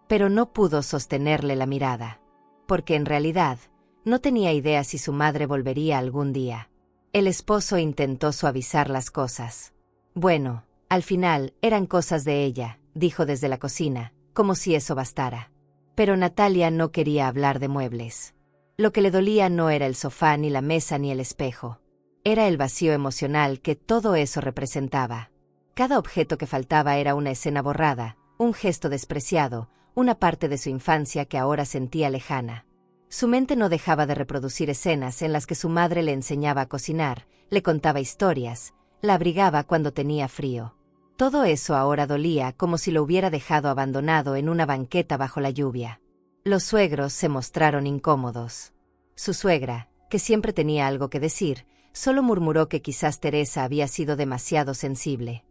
Pero no pudo sostenerle la mirada, porque en realidad no tenía idea si su madre volvería algún día. El esposo intentó suavizar las cosas. «Bueno, al final eran cosas de ella», dijo desde la cocina, como si eso bastara. Pero Natalia no quería hablar de muebles. Lo que le dolía no era el sofá ni la mesa ni el espejo. Era el vacío emocional que todo eso representaba. Cada objeto que faltaba era una escena borrada, un gesto despreciado, una parte de su infancia que ahora sentía lejana. Su mente no dejaba de reproducir escenas en las que su madre le enseñaba a cocinar, le contaba historias, la abrigaba cuando tenía frío. Todo eso ahora dolía como si lo hubiera dejado abandonado en una banqueta bajo la lluvia. Los suegros se mostraron incómodos. Su suegra, que siempre tenía algo que decir, solo murmuró que quizás Teresa había sido demasiado sensible.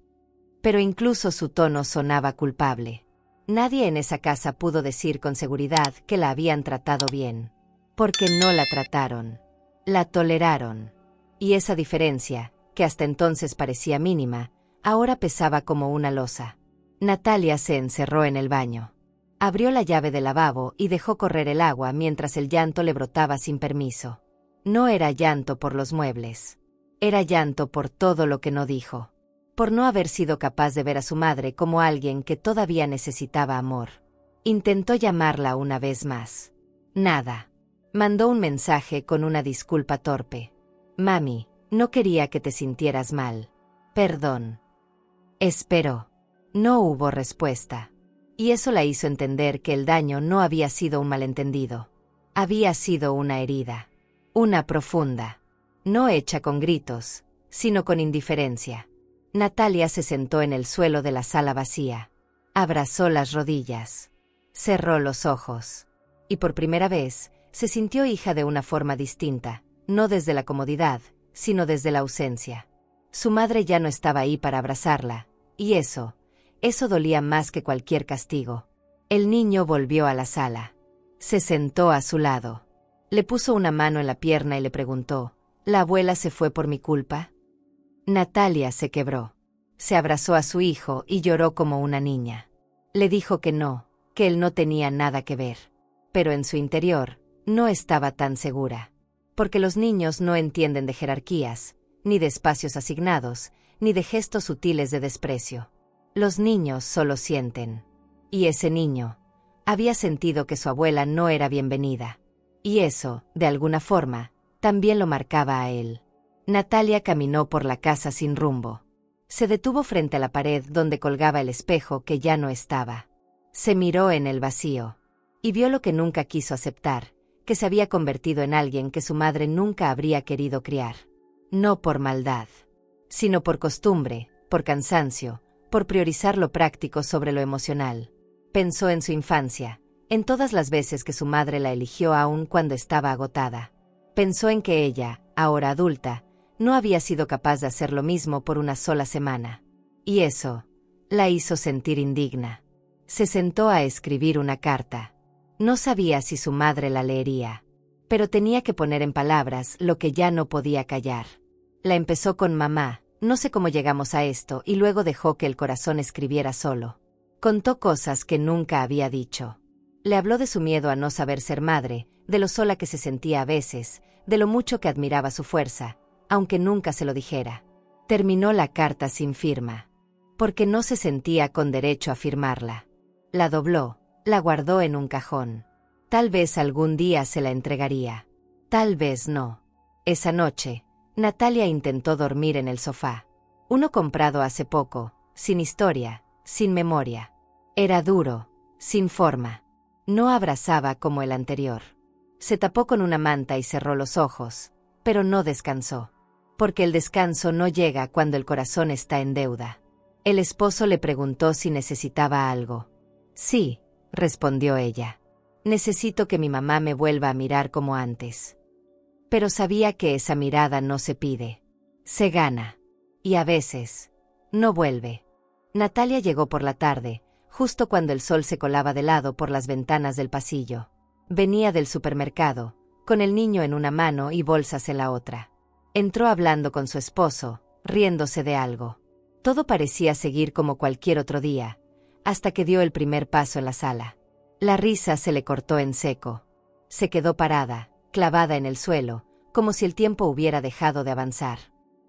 Pero incluso su tono sonaba culpable. Nadie en esa casa pudo decir con seguridad que la habían tratado bien. Porque no la trataron. La toleraron. Y esa diferencia, que hasta entonces parecía mínima, ahora pesaba como una losa. Natalia se encerró en el baño. Abrió la llave del lavabo y dejó correr el agua mientras el llanto le brotaba sin permiso. No era llanto por los muebles. Era llanto por todo lo que no dijo. Por no haber sido capaz de ver a su madre como alguien que todavía necesitaba amor. Intentó llamarla una vez más. Nada. Mandó un mensaje con una disculpa torpe. «Mami, no quería que te sintieras mal. Perdón». Esperó. No hubo respuesta. Y eso la hizo entender que el daño no había sido un malentendido. Había sido una herida. Una profunda. No hecha con gritos, sino con indiferencia. Natalia se sentó en el suelo de la sala vacía. Abrazó las rodillas. Cerró los ojos. Y por primera vez, se sintió hija de una forma distinta, no desde la comodidad, sino desde la ausencia. Su madre ya no estaba ahí para abrazarla, y eso dolía más que cualquier castigo. El niño volvió a la sala. Se sentó a su lado. Le puso una mano en la pierna y le preguntó, ¿la abuela se fue por mi culpa? Natalia se quebró. Se abrazó a su hijo y lloró como una niña. Le dijo que no, que él no tenía nada que ver. Pero en su interior, no estaba tan segura. Porque los niños no entienden de jerarquías, ni de espacios asignados, ni de gestos sutiles de desprecio. Los niños solo sienten. Y ese niño había sentido que su abuela no era bienvenida. Y eso, de alguna forma, también lo marcaba a él. Natalia caminó por la casa sin rumbo. Se detuvo frente a la pared donde colgaba el espejo que ya no estaba. Se miró en el vacío. Y vio lo que nunca quiso aceptar, que se había convertido en alguien que su madre nunca habría querido criar. No por maldad, sino por costumbre, por cansancio, por priorizar lo práctico sobre lo emocional. Pensó en su infancia, en todas las veces que su madre la eligió aún cuando estaba agotada. Pensó en que ella, ahora adulta, no había sido capaz de hacer lo mismo por una sola semana. Y eso la hizo sentir indigna. Se sentó a escribir una carta. No sabía si su madre la leería, pero tenía que poner en palabras lo que ya no podía callar. La empezó con mamá. No sé cómo llegamos a esto, y luego dejó que el corazón escribiera solo. Contó cosas que nunca había dicho. Le habló de su miedo a no saber ser madre, de lo sola que se sentía a veces, de lo mucho que admiraba su fuerza, aunque nunca se lo dijera. Terminó la carta sin firma, porque no se sentía con derecho a firmarla. La dobló, la guardó en un cajón. Tal vez algún día se la entregaría. Tal vez no. Esa noche, Natalia intentó dormir en el sofá. Uno comprado hace poco, sin historia, sin memoria. Era duro, sin forma. No abrazaba como el anterior. Se tapó con una manta y cerró los ojos, pero no descansó. Porque el descanso no llega cuando el corazón está en deuda. El esposo le preguntó si necesitaba algo. Sí, respondió ella. Necesito que mi mamá me vuelva a mirar como antes. Pero sabía que esa mirada no se pide. Se gana. Y a veces, no vuelve. Natalia llegó por la tarde, justo cuando el sol se colaba de lado por las ventanas del pasillo. Venía del supermercado, con el niño en una mano y bolsas en la otra. Entró hablando con su esposo, riéndose de algo. Todo parecía seguir como cualquier otro día, hasta que dio el primer paso en la sala. La risa se le cortó en seco. Se quedó parada, clavada en el suelo, como si el tiempo hubiera dejado de avanzar.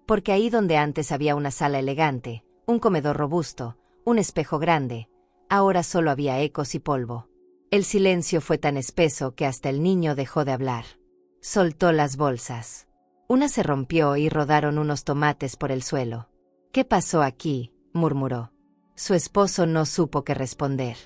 Porque ahí donde antes había una sala elegante, un comedor robusto, un espejo grande, ahora solo había ecos y polvo. El silencio fue tan espeso que hasta el niño dejó de hablar. Soltó las bolsas. Una se rompió y rodaron unos tomates por el suelo. «¿Qué pasó aquí?», murmuró. Su esposo no supo qué responder.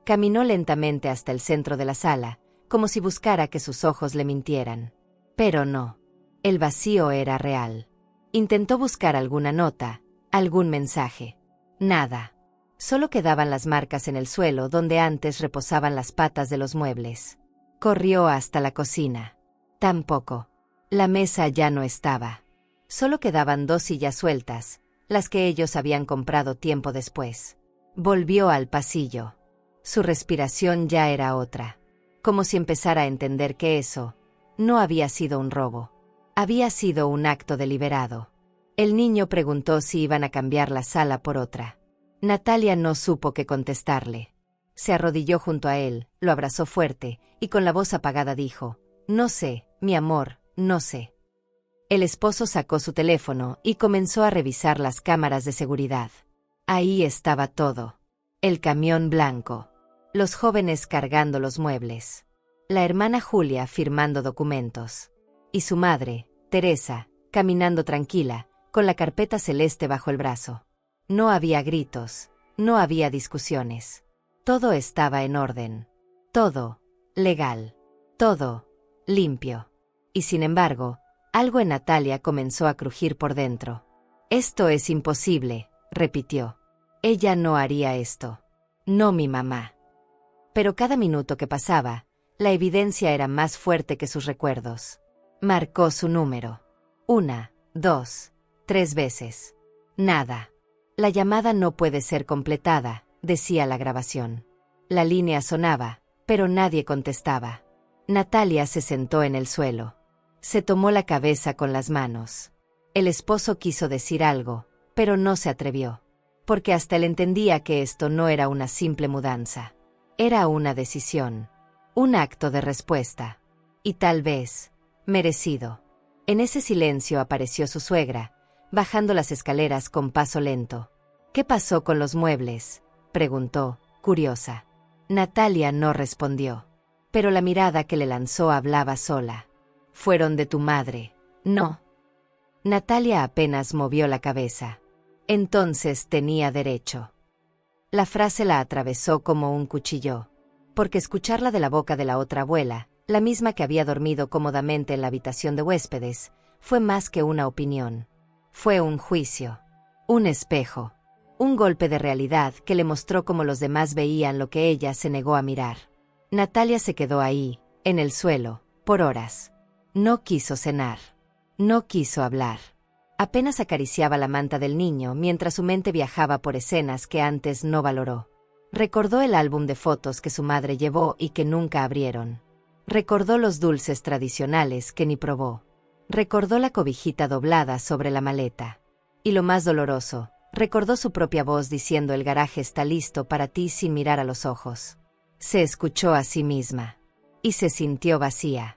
Caminó lentamente hasta el centro de la sala, como si buscara que sus ojos le mintieran. Pero no. El vacío era real. Intentó buscar alguna nota, algún mensaje. Nada. Solo quedaban las marcas en el suelo donde antes reposaban las patas de los muebles. Corrió hasta la cocina. Tampoco. La mesa ya no estaba. Solo quedaban 2 sillas sueltas, las que ellos habían comprado tiempo después. Volvió al pasillo. Su respiración ya era otra. Como si empezara a entender que eso no había sido un robo. Había sido un acto deliberado. El niño preguntó si iban a cambiar la sala por otra. Natalia no supo qué contestarle. Se arrodilló junto a él, lo abrazó fuerte, y con la voz apagada dijo: «No sé, mi amor, no sé». El esposo sacó su teléfono y comenzó a revisar las cámaras de seguridad. Ahí estaba todo. El camión blanco. Los jóvenes cargando los muebles. La hermana Julia firmando documentos. Y su madre, Teresa, caminando tranquila, con la carpeta celeste bajo el brazo. No había gritos, no había discusiones. Todo estaba en orden. Todo, legal. Todo, limpio. Y sin embargo, algo en Natalia comenzó a crujir por dentro. «Esto es imposible», repitió. «Ella no haría esto. No mi mamá». Pero cada minuto que pasaba, la evidencia era más fuerte que sus recuerdos. Marcó su número. 1, 2, 3 veces. Nada. La llamada no puede ser completada, decía la grabación. La línea sonaba, pero nadie contestaba. Natalia se sentó en el suelo. Se tomó la cabeza con las manos. El esposo quiso decir algo, pero no se atrevió. Porque hasta él entendía que esto no era una simple mudanza. Era una decisión. Un acto de respuesta. Y tal vez, merecido. En ese silencio apareció su suegra, bajando las escaleras con paso lento. «¿Qué pasó con los muebles?», preguntó, curiosa. Natalia no respondió. Pero la mirada que le lanzó hablaba sola. «Fueron de tu madre, ¿no?». Natalia apenas movió la cabeza. Entonces tenía derecho. La frase la atravesó como un cuchillo. Porque escucharla de la boca de la otra abuela, la misma que había dormido cómodamente en la habitación de huéspedes, fue más que una opinión. Fue un juicio. Un espejo. Un golpe de realidad que le mostró cómo los demás veían lo que ella se negó a mirar. Natalia se quedó ahí, en el suelo, por horas. No quiso cenar. No quiso hablar. Apenas acariciaba la manta del niño mientras su mente viajaba por escenas que antes no valoró. Recordó el álbum de fotos que su madre llevó y que nunca abrieron. Recordó los dulces tradicionales que ni probó. Recordó la cobijita doblada sobre la maleta. Y lo más doloroso, recordó su propia voz diciendo: «El garaje está listo para ti», sin mirar a los ojos. Se escuchó a sí misma. Y se sintió vacía.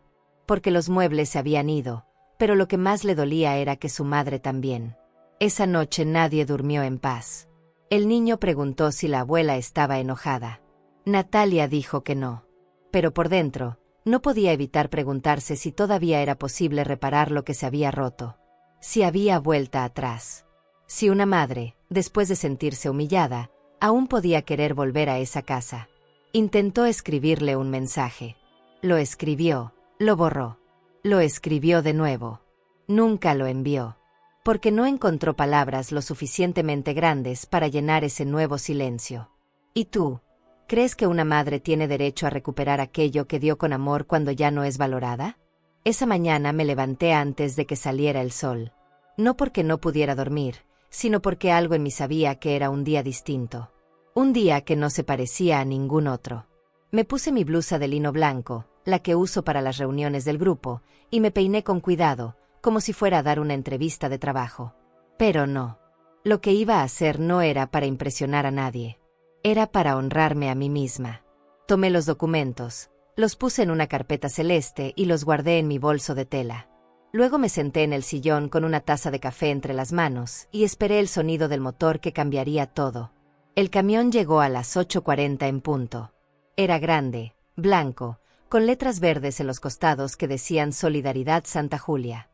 porque los muebles se habían ido, pero lo que más le dolía era que su madre también. Esa noche nadie durmió en paz. El niño preguntó si la abuela estaba enojada. Natalia dijo que no. Pero por dentro, no podía evitar preguntarse si todavía era posible reparar lo que se había roto. Si había vuelta atrás. Si una madre, después de sentirse humillada, aún podía querer volver a esa casa. Intentó escribirle un mensaje. Lo escribió, lo borró. Lo escribió de nuevo. Nunca lo envió. Porque no encontró palabras lo suficientemente grandes para llenar ese nuevo silencio. ¿Y tú? ¿Crees que una madre tiene derecho a recuperar aquello que dio con amor cuando ya no es valorada? Esa mañana me levanté antes de que saliera el sol. No porque no pudiera dormir, sino porque algo en mí sabía que era un día distinto. Un día que no se parecía a ningún otro. Me puse mi blusa de lino blanco, la que uso para las reuniones del grupo, y me peiné con cuidado, como si fuera a dar una entrevista de trabajo. Pero no. Lo que iba a hacer no era para impresionar a nadie. Era para honrarme a mí misma. Tomé los documentos, los puse en una carpeta celeste y los guardé en mi bolso de tela. Luego me senté en el sillón con una taza de café entre las manos y esperé el sonido del motor que cambiaría todo. El camión llegó a las 8:40 en punto. Era grande, blanco, con letras verdes en los costados que decían Solidaridad Santa Julia.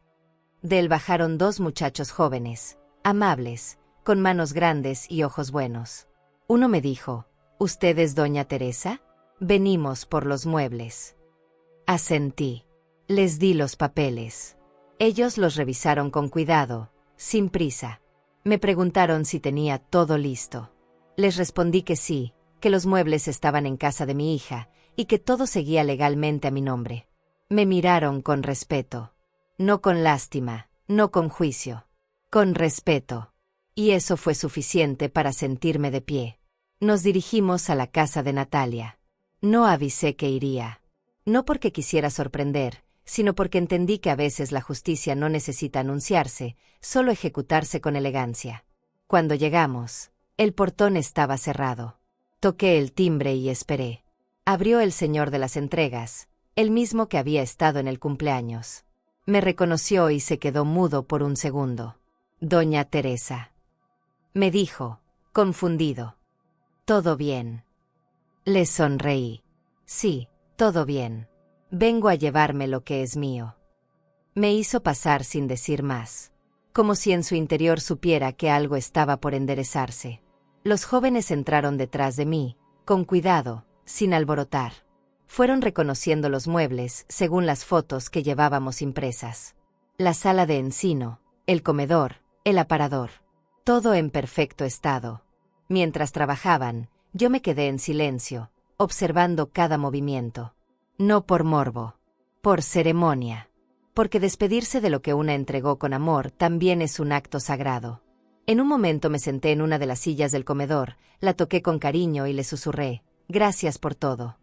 De él bajaron dos muchachos jóvenes, amables, con manos grandes y ojos buenos. Uno me dijo, ¿usted es doña Teresa? Venimos por los muebles. Asentí. Les di los papeles. Ellos los revisaron con cuidado, sin prisa. Me preguntaron si tenía todo listo. Les respondí que sí, que los muebles estaban en casa de mi hija, y que todo seguía legalmente a mi nombre. Me miraron con respeto. No con lástima, no con juicio. Con respeto. Y eso fue suficiente para sentirme de pie. Nos dirigimos a la casa de Natalia. No avisé que iría. No porque quisiera sorprender, sino porque entendí que a veces la justicia no necesita anunciarse, solo ejecutarse con elegancia. Cuando llegamos, el portón estaba cerrado. Toqué el timbre y esperé. Abrió el señor de las entregas, el mismo que había estado en el cumpleaños. Me reconoció y se quedó mudo por un segundo. Doña Teresa. Me dijo, confundido. ¿Todo bien? Le sonreí. Sí, todo bien. Vengo a llevarme lo que es mío. Me hizo pasar sin decir más, como si en su interior supiera que algo estaba por enderezarse. Los jóvenes entraron detrás de mí, con cuidado, sin alborotar. Fueron reconociendo los muebles según las fotos que llevábamos impresas. La sala de encino, el comedor, el aparador. Todo en perfecto estado. Mientras trabajaban, yo me quedé en silencio, observando cada movimiento. No por morbo, por ceremonia. Porque despedirse de lo que una entregó con amor también es un acto sagrado. En un momento me senté en una de las sillas del comedor, la toqué con cariño y le susurré, gracias por todo.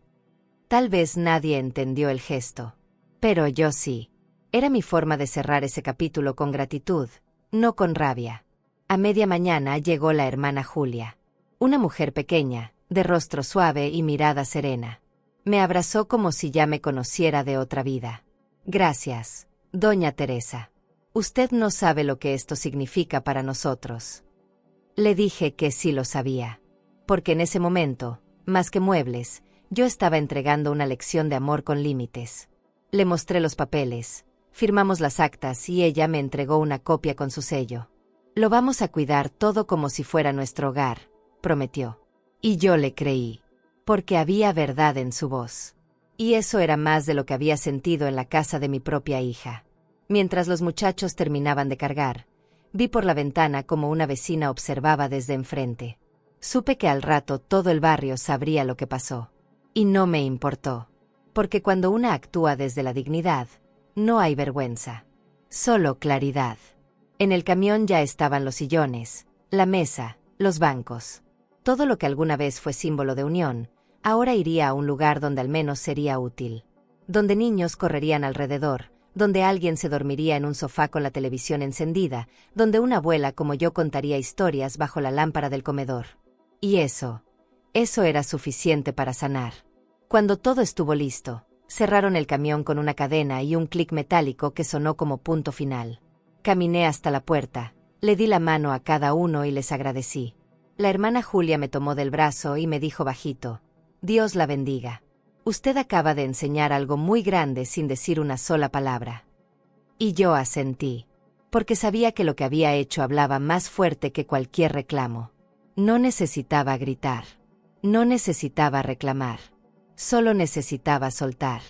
Tal vez nadie entendió el gesto. Pero yo sí. Era mi forma de cerrar ese capítulo con gratitud, no con rabia. A media mañana llegó la hermana Julia. Una mujer pequeña, de rostro suave y mirada serena. Me abrazó como si ya me conociera de otra vida. Gracias, doña Teresa. Usted no sabe lo que esto significa para nosotros. Le dije que sí lo sabía. Porque en ese momento, más que muebles, yo estaba entregando una lección de amor con límites. Le mostré los papeles, firmamos las actas y ella me entregó una copia con su sello. Lo vamos a cuidar todo como si fuera nuestro hogar, prometió. Y yo le creí, porque había verdad en su voz. Y eso era más de lo que había sentido en la casa de mi propia hija. Mientras los muchachos terminaban de cargar, vi por la ventana como una vecina observaba desde enfrente. Supe que al rato todo el barrio sabría lo que pasó. Y no me importó. Porque cuando una actúa desde la dignidad, no hay vergüenza. Solo claridad. En el camión ya estaban los sillones, la mesa, los bancos. Todo lo que alguna vez fue símbolo de unión, ahora iría a un lugar donde al menos sería útil. Donde niños correrían alrededor, donde alguien se dormiría en un sofá con la televisión encendida, donde una abuela como yo contaría historias bajo la lámpara del comedor. Y eso era suficiente para sanar. Cuando todo estuvo listo, Cerraron el camión con una cadena y un clic metálico que sonó como punto final. Caminé hasta la puerta, le di la mano a cada uno y les agradecí. La hermana Julia me tomó del brazo y me dijo bajito: Dios la bendiga. Usted acaba de enseñar algo muy grande sin decir una sola palabra. Y yo asentí, porque sabía que lo que había hecho hablaba más fuerte que cualquier reclamo. No necesitaba gritar. No necesitaba reclamar. Solo necesitaba soltar.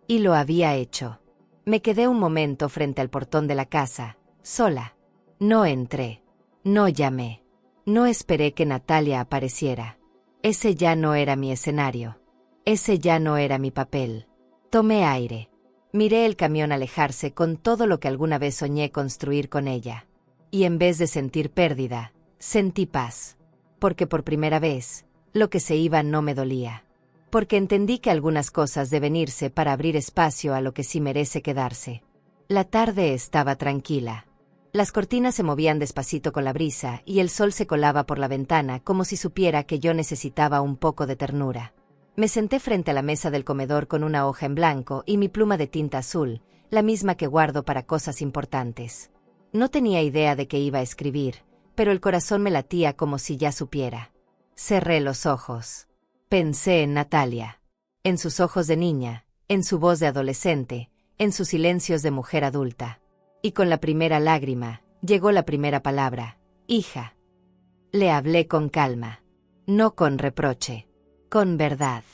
Y lo había hecho. Me quedé un momento frente al portón de la casa, sola. No entré. No llamé. No esperé que Natalia apareciera. Ese ya no era mi escenario. Ese ya no era mi papel. Tomé aire. Miré el camión alejarse con todo lo que alguna vez soñé construir con ella. Y en vez de sentir pérdida, sentí paz. Porque por primera vez, lo que se iba no me dolía. Porque entendí que algunas cosas deben irse para abrir espacio a lo que sí merece quedarse. La tarde estaba tranquila. Las cortinas se movían despacito con la brisa y el sol se colaba por la ventana como si supiera que yo necesitaba un poco de ternura. Me senté frente a la mesa del comedor con una hoja en blanco y mi pluma de tinta azul, la misma que guardo para cosas importantes. No tenía idea de qué iba a escribir, pero el corazón me latía como si ya supiera. Cerré los ojos. Pensé en Natalia. En sus ojos de niña, en su voz de adolescente, en sus silencios de mujer adulta. Y con la primera lágrima, llegó la primera palabra: hija. Le hablé con calma. No con reproche. Con verdad.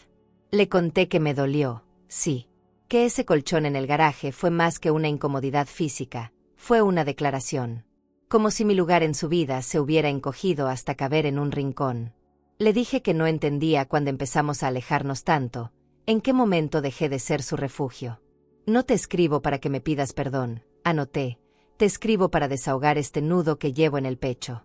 Le conté que me dolió, sí. Que ese colchón en el garaje fue más que una incomodidad física, fue una declaración. Como si mi lugar en su vida se hubiera encogido hasta caber en un rincón. Le dije que no entendía cuando empezamos a alejarnos tanto, en qué momento dejé de ser su refugio. No te escribo para que me pidas perdón, anoté, te escribo para desahogar este nudo que llevo en el pecho.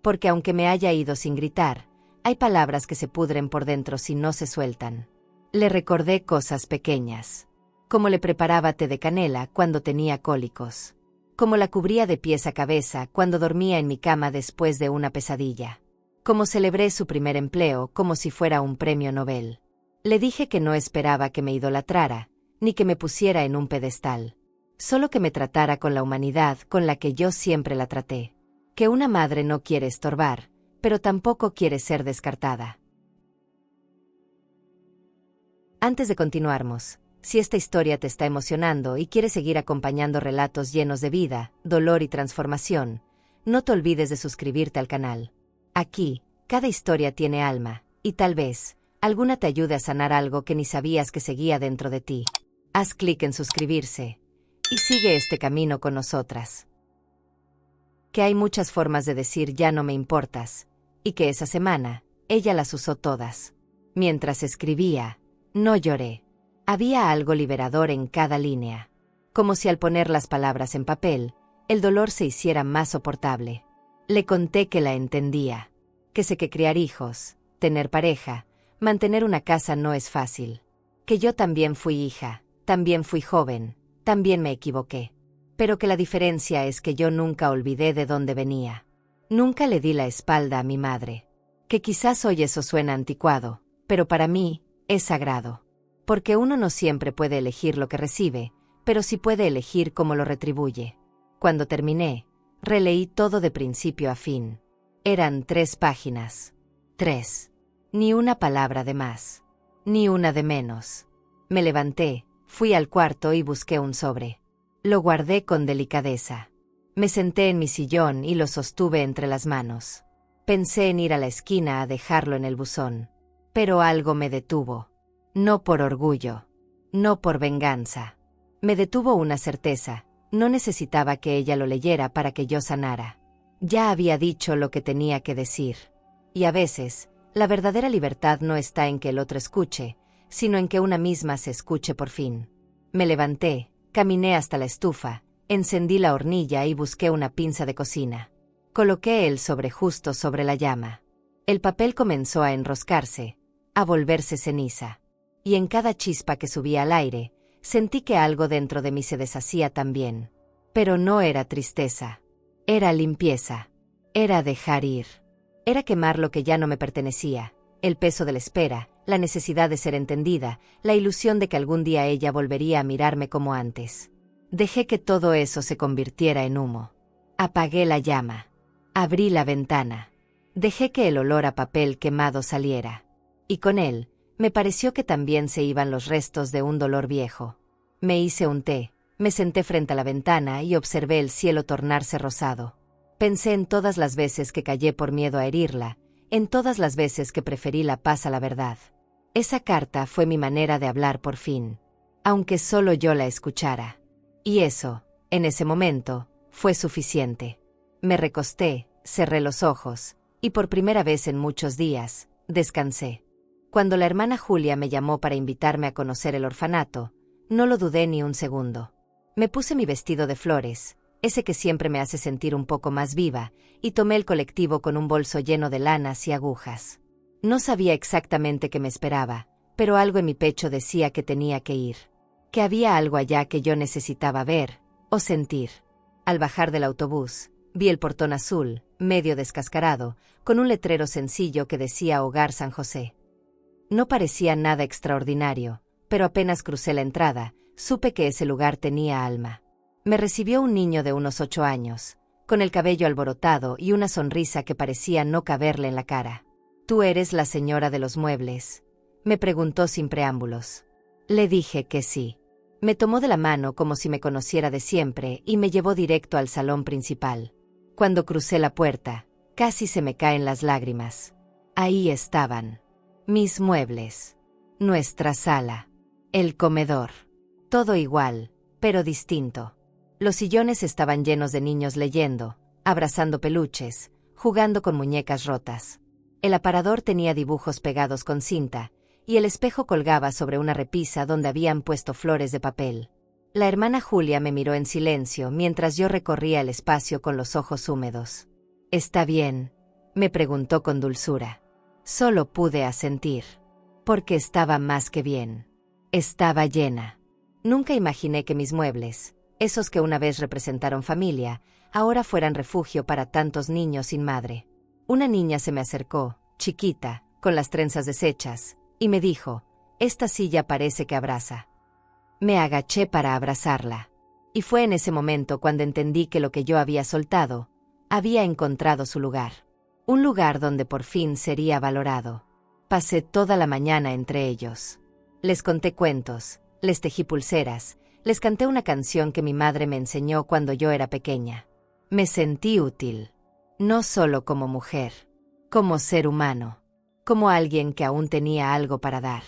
Porque aunque me haya ido sin gritar, hay palabras que se pudren por dentro si no se sueltan. Le recordé cosas pequeñas. Como le preparaba té de canela cuando tenía cólicos. Como la cubría de pies a cabeza cuando dormía en mi cama después de una pesadilla. Como celebré su primer empleo como si fuera un premio Nobel. Le dije que no esperaba que me idolatrara, ni que me pusiera en un pedestal. Solo que me tratara con la humanidad con la que yo siempre la traté. Que una madre no quiere estorbar, pero tampoco quiere ser descartada. Antes de continuarmos, si esta historia te está emocionando y quieres seguir acompañando relatos llenos de vida, dolor y transformación, no te olvides de suscribirte al canal. Aquí, cada historia tiene alma, y tal vez, alguna te ayude a sanar algo que ni sabías que seguía dentro de ti. Haz clic en suscribirse, y sigue este camino con nosotras. Que hay muchas formas de decir ya no me importas, y que esa semana, ella las usó todas. Mientras escribía, no lloré. Había algo liberador en cada línea. Como si al poner las palabras en papel, el dolor se hiciera más soportable. Le conté que la entendía. Que sé que criar hijos, tener pareja, mantener una casa no es fácil. Que yo también fui hija, también fui joven, también me equivoqué. Pero que la diferencia es que yo nunca olvidé de dónde venía. Nunca le di la espalda a mi madre. Que quizás hoy eso suena anticuado, pero para mí, es sagrado. Porque uno no siempre puede elegir lo que recibe, pero sí puede elegir cómo lo retribuye. Cuando terminé, releí todo de principio a fin. Eran 3 páginas. 3. Ni una palabra de más. Ni una de menos. Me levanté, fui al cuarto y busqué un sobre. Lo guardé con delicadeza. Me senté en mi sillón y lo sostuve entre las manos. Pensé en ir a la esquina a dejarlo en el buzón. Pero algo me detuvo. No por orgullo. No por venganza. Me detuvo una certeza. No necesitaba que ella lo leyera para que yo sanara. Ya había dicho lo que tenía que decir. Y a veces, la verdadera libertad no está en que el otro escuche, sino en que una misma se escuche por fin. Me levanté, caminé hasta la estufa, encendí la hornilla y busqué una pinza de cocina. Coloqué el sobre justo sobre la llama. El papel comenzó a enroscarse, a volverse ceniza. Y en cada chispa que subía al aire, sentí que algo dentro de mí se deshacía también. Pero no era tristeza. Era limpieza. Era dejar ir. Era quemar lo que ya no me pertenecía, el peso de la espera, la necesidad de ser entendida, la ilusión de que algún día ella volvería a mirarme como antes. Dejé que todo eso se convirtiera en humo. Apagué la llama. Abrí la ventana. Dejé que el olor a papel quemado saliera. Y con él, me pareció que también se iban los restos de un dolor viejo. Me hice un té, me senté frente a la ventana y observé el cielo tornarse rosado. Pensé en todas las veces que callé por miedo a herirla, en todas las veces que preferí la paz a la verdad. Esa carta fue mi manera de hablar por fin, aunque solo yo la escuchara. Y eso, en ese momento, fue suficiente. Me recosté, cerré los ojos, y por primera vez en muchos días, descansé. Cuando la hermana Julia me llamó para invitarme a conocer el orfanato, no lo dudé ni un segundo. Me puse mi vestido de flores, ese que siempre me hace sentir un poco más viva, y tomé el colectivo con un bolso lleno de lanas y agujas. No sabía exactamente qué me esperaba, pero algo en mi pecho decía que tenía que ir. Que había algo allá que yo necesitaba ver, o sentir. Al bajar del autobús, vi el portón azul, medio descascarado, con un letrero sencillo que decía Hogar San José. No parecía nada extraordinario, pero apenas crucé la entrada, supe que ese lugar tenía alma. Me recibió un niño de unos 8 años, con el cabello alborotado y una sonrisa que parecía no caberle en la cara. «¿Tú eres la señora de los muebles?», me preguntó sin preámbulos. Le dije que sí. Me tomó de la mano como si me conociera de siempre y me llevó directo al salón principal. Cuando crucé la puerta, casi se me caen las lágrimas. Ahí estaban. Mis muebles. Nuestra sala. El comedor. Todo igual, pero distinto. Los sillones estaban llenos de niños leyendo, abrazando peluches, jugando con muñecas rotas. El aparador tenía dibujos pegados con cinta, y el espejo colgaba sobre una repisa donde habían puesto flores de papel. La hermana Julia me miró en silencio mientras yo recorría el espacio con los ojos húmedos. «¿Está bien?», me preguntó con dulzura. Solo pude asentir. Porque estaba más que bien. Estaba llena. Nunca imaginé que mis muebles, esos que una vez representaron familia, ahora fueran refugio para tantos niños sin madre. Una niña se me acercó, chiquita, con las trenzas deshechas, y me dijo: «Esta silla parece que abraza». Me agaché para abrazarla. Y fue en ese momento cuando entendí que lo que yo había soltado, había encontrado su lugar. Un lugar donde por fin sería valorado. Pasé toda la mañana entre ellos. Les conté cuentos, les tejí pulseras, les canté una canción que mi madre me enseñó cuando yo era pequeña. Me sentí útil. No solo como mujer, como ser humano, como alguien que aún tenía algo para dar.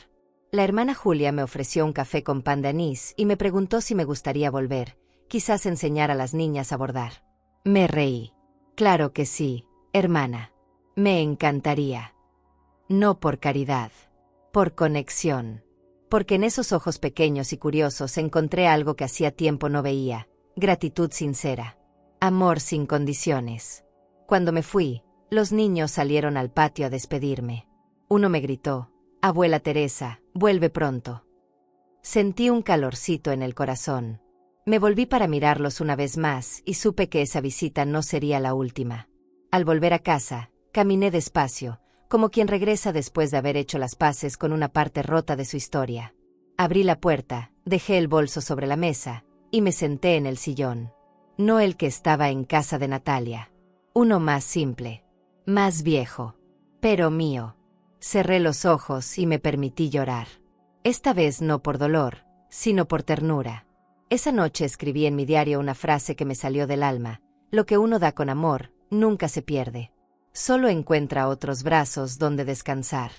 La hermana Julia me ofreció un café con pan de anís y me preguntó si me gustaría volver, quizás enseñar a las niñas a bordar. Me reí. Claro que sí, hermana. Me encantaría. No por caridad, por conexión. Porque en esos ojos pequeños y curiosos encontré algo que hacía tiempo no veía: gratitud sincera. Amor sin condiciones. Cuando me fui, los niños salieron al patio a despedirme. Uno me gritó: «Abuela Teresa, vuelve pronto». Sentí un calorcito en el corazón. Me volví para mirarlos una vez más y supe que esa visita no sería la última. Al volver a casa, caminé despacio, como quien regresa después de haber hecho las paces con una parte rota de su historia. Abrí la puerta, dejé el bolso sobre la mesa, y me senté en el sillón. No el que estaba en casa de Natalia. Uno más simple, más viejo, pero mío. Cerré los ojos y me permití llorar. Esta vez no por dolor, sino por ternura. Esa noche escribí en mi diario una frase que me salió del alma: «Lo que uno da con amor, nunca se pierde. Solo encuentra otros brazos donde descansar».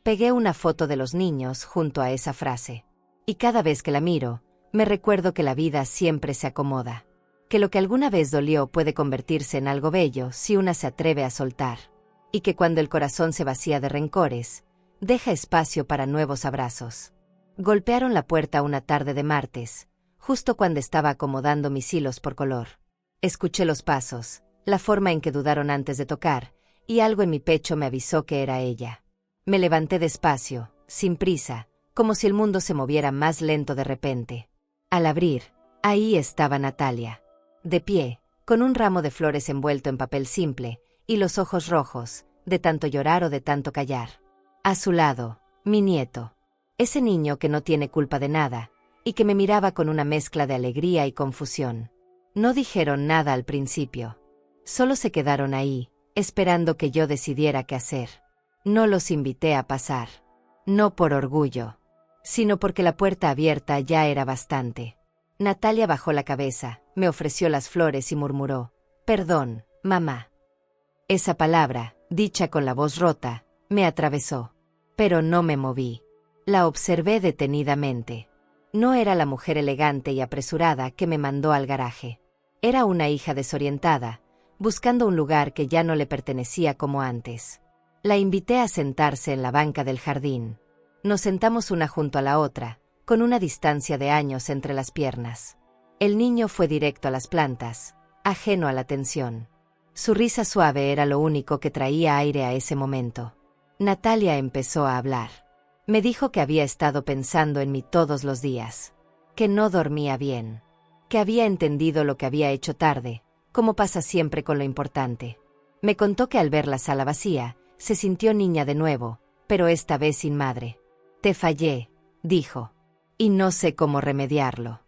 Pegué una foto de los niños junto a esa frase. Y cada vez que la miro, me recuerdo que la vida siempre se acomoda. Que lo que alguna vez dolió puede convertirse en algo bello si una se atreve a soltar. Y que cuando el corazón se vacía de rencores, deja espacio para nuevos abrazos. Golpearon la puerta una tarde de martes, justo cuando estaba acomodando mis hilos por color. Escuché los pasos, la forma en que dudaron antes de tocar, y algo en mi pecho me avisó que era ella. Me levanté despacio, sin prisa, como si el mundo se moviera más lento de repente. Al abrir, ahí estaba Natalia. De pie, con un ramo de flores envuelto en papel simple, y los ojos rojos, de tanto llorar o de tanto callar. A su lado, Mi nieto. Ese niño que no tiene culpa de nada, y que me miraba con una mezcla de alegría y confusión. No dijeron nada al principio. Solo se quedaron ahí, esperando que yo decidiera qué hacer. No los invité a pasar. No por orgullo, sino porque la puerta abierta ya era bastante. Natalia bajó la cabeza, me ofreció las flores y murmuró: «Perdón, mamá». Esa palabra, dicha con la voz rota, me atravesó. Pero no me moví. La observé detenidamente. No era la mujer elegante y apresurada que me mandó al garaje. Era una hija desorientada, buscando un lugar que ya no le pertenecía como antes. La invité a sentarse en la banca del jardín. Nos sentamos una junto a la otra, con una distancia de años entre las piernas. El niño fue directo a las plantas, ajeno a la tensión. Su risa suave era lo único que traía aire a ese momento. Natalia empezó a hablar. Me dijo que había estado pensando en mí todos los días, que no dormía bien, que había entendido lo que había hecho tarde, como pasa siempre con lo importante. Me contó que al ver la sala vacía, se sintió niña de nuevo, pero esta vez sin madre. «Te fallé», dijo, «y no sé cómo remediarlo».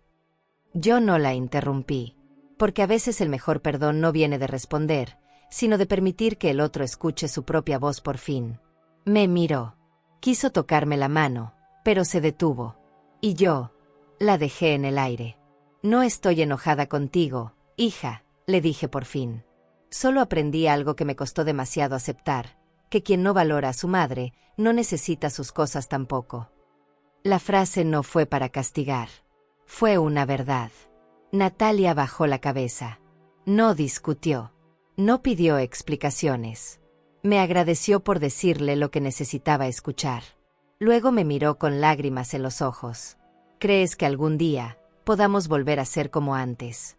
Yo no la interrumpí, porque a veces el mejor perdón no viene de responder, sino de permitir que el otro escuche su propia voz por fin. Me miró. Quiso tocarme la mano, pero se detuvo. Y yo la dejé en el aire. «No estoy enojada contigo, hija», le dije por fin. «Solo aprendí algo que me costó demasiado aceptar, que quien no valora a su madre, no necesita sus cosas tampoco». La frase no fue para castigar. Fue una verdad. Natalia bajó la cabeza. No discutió. No pidió explicaciones. Me agradeció por decirle lo que necesitaba escuchar. Luego me miró con lágrimas en los ojos. «¿Crees que algún día podamos volver a ser como antes?»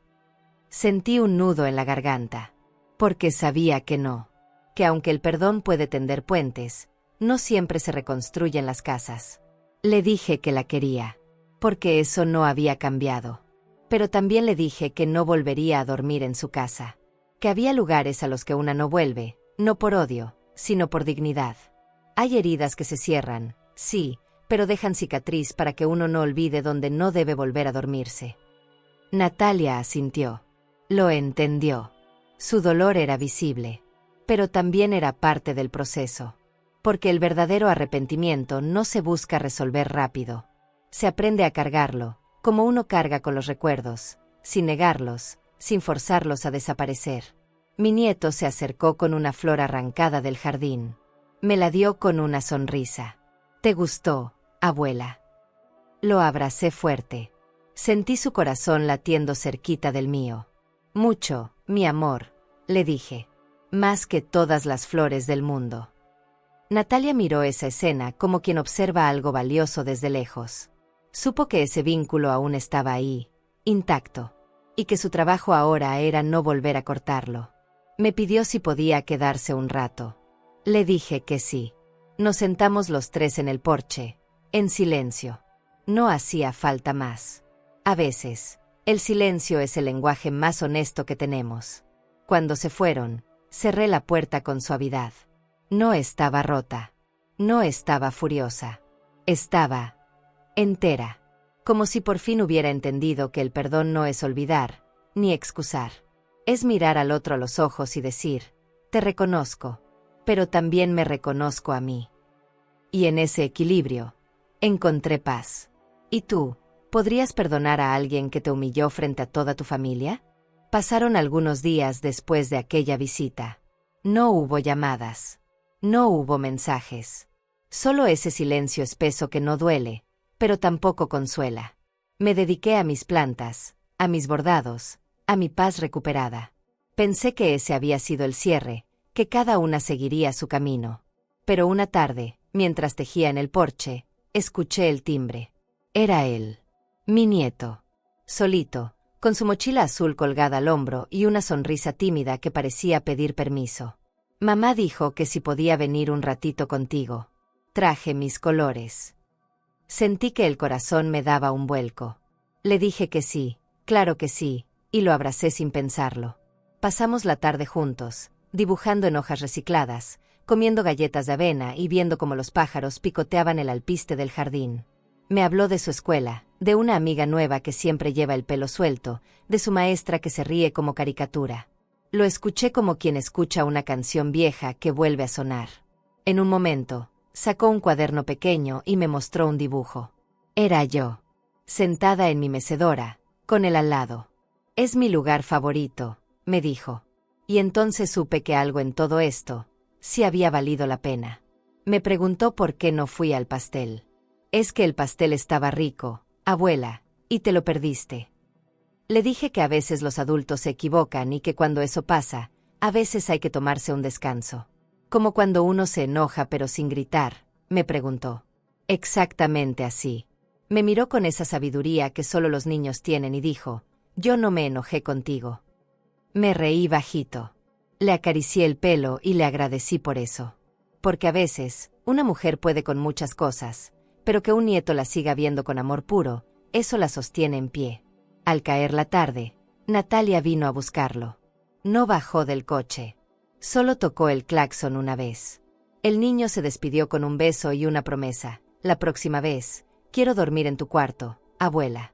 Sentí un nudo en la garganta, porque sabía que no, que aunque el perdón puede tender puentes, no siempre se reconstruyen las casas. Le dije que la quería, porque eso no había cambiado. Pero también le dije que no volvería a dormir en su casa, que había lugares a los que una no vuelve, no por odio, sino por dignidad. Hay heridas que se cierran, sí, pero dejan cicatriz para que uno no olvide dónde no debe volver a dormirse. Natalia asintió. Lo entendió. Su dolor era visible, pero también era parte del proceso, porque el verdadero arrepentimiento no se busca resolver rápido. Se aprende a cargarlo, como uno carga con los recuerdos, sin negarlos, sin forzarlos a desaparecer. Mi nieto se acercó con una flor arrancada del jardín. Me la dio con una sonrisa. «¿Te gustó, abuela?» Lo abracé fuerte. Sentí su corazón latiendo cerquita del mío. «Mucho, mi amor», le dije. «Más que todas las flores del mundo». Natalia miró esa escena como quien observa algo valioso desde lejos. Supo que ese vínculo aún estaba ahí, intacto, y que su trabajo ahora era no volver a cortarlo. Me pidió si podía quedarse un rato. Le dije que sí. Nos sentamos los tres en el porche, en silencio. No hacía falta más. A veces, el silencio es el lenguaje más honesto que tenemos. Cuando se fueron, cerré la puerta con suavidad. No estaba rota. No estaba furiosa. Estaba entera. Como si por fin hubiera entendido que el perdón no es olvidar, ni excusar. Es mirar al otro a los ojos y decir: «Te reconozco, pero también me reconozco a mí». Y en ese equilibrio, encontré paz. ¿Y tú, podrías perdonar a alguien que te humilló frente a toda tu familia? Pasaron algunos días después de aquella visita. No hubo llamadas. No hubo mensajes. Solo ese silencio espeso que no duele, pero tampoco consuela. Me dediqué a mis plantas, a mis bordados, a mi paz recuperada. Pensé que ese había sido el cierre, que cada una seguiría su camino. Pero una tarde, mientras tejía en el porche, escuché el timbre. Era él. Mi nieto. Solito, con su mochila azul colgada al hombro y una sonrisa tímida que parecía pedir permiso. «Mamá dijo que si podía venir un ratito contigo. Traje mis colores». Sentí que el corazón me daba un vuelco. Le dije que sí, claro que sí, y lo abracé sin pensarlo. Pasamos la tarde juntos, dibujando en hojas recicladas, comiendo galletas de avena y viendo cómo los pájaros picoteaban el alpiste del jardín. Me habló de su escuela, de una amiga nueva que siempre lleva el pelo suelto, de su maestra que se ríe como caricatura. Lo escuché como quien escucha una canción vieja que vuelve a sonar. En un momento, sacó un cuaderno pequeño y me mostró un dibujo. Era yo, sentada en mi mecedora, con él al lado. «Es mi lugar favorito», me dijo. Y entonces supe que algo en todo esto sí había valido la pena. Me preguntó por qué no fui al pastel. «Es que el pastel estaba rico, abuela, y te lo perdiste». Le dije que a veces los adultos se equivocan y que cuando eso pasa, a veces hay que tomarse un descanso. Como cuando uno se enoja pero sin gritar, me preguntó. Exactamente así. Me miró con esa sabiduría que solo los niños tienen y dijo, «Yo no me enojé contigo». Me reí bajito. Le acaricié el pelo y le agradecí por eso. Porque a veces, una mujer puede con muchas cosas, pero que un nieto la siga viendo con amor puro, eso la sostiene en pie. Al caer la tarde, Natalia vino a buscarlo. No bajó del coche. Solo tocó el claxon una vez. El niño se despidió con un beso y una promesa. «La próxima vez, quiero dormir en tu cuarto, abuela».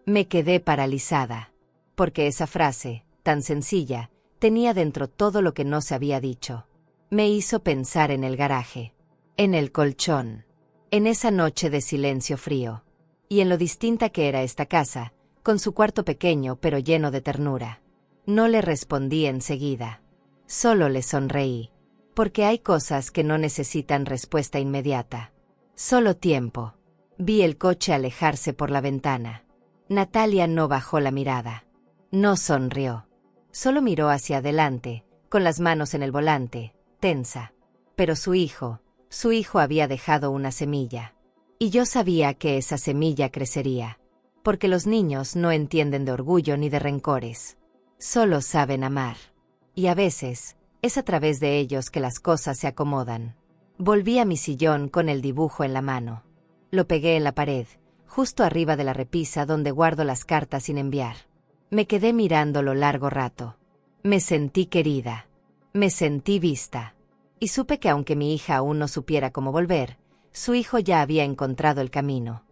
Me quedé paralizada. Porque esa frase, tan sencilla, tenía dentro todo lo que no se había dicho. Me hizo pensar en el garaje, en el colchón, en esa noche de silencio frío, y en lo distinta que era esta casa, con su cuarto pequeño pero lleno de ternura. No le respondí enseguida. Solo le sonreí. Porque hay cosas que no necesitan respuesta inmediata. Solo tiempo. Vi el coche alejarse por la ventana. Natalia no bajó la mirada. No sonrió. Solo miró hacia adelante, con las manos en el volante, tensa. Pero su hijo había dejado una semilla. Y yo sabía que esa semilla crecería. Porque los niños no entienden de orgullo ni de rencores. Solo saben amar. Y a veces, es a través de ellos que las cosas se acomodan. Volví a mi sillón con el dibujo en la mano. Lo pegué en la pared, justo arriba de la repisa donde guardo las cartas sin enviar. Me quedé mirándolo largo rato. Me sentí querida. Me sentí vista. Y supe que aunque mi hija aún no supiera cómo volver, su hijo ya había encontrado el camino.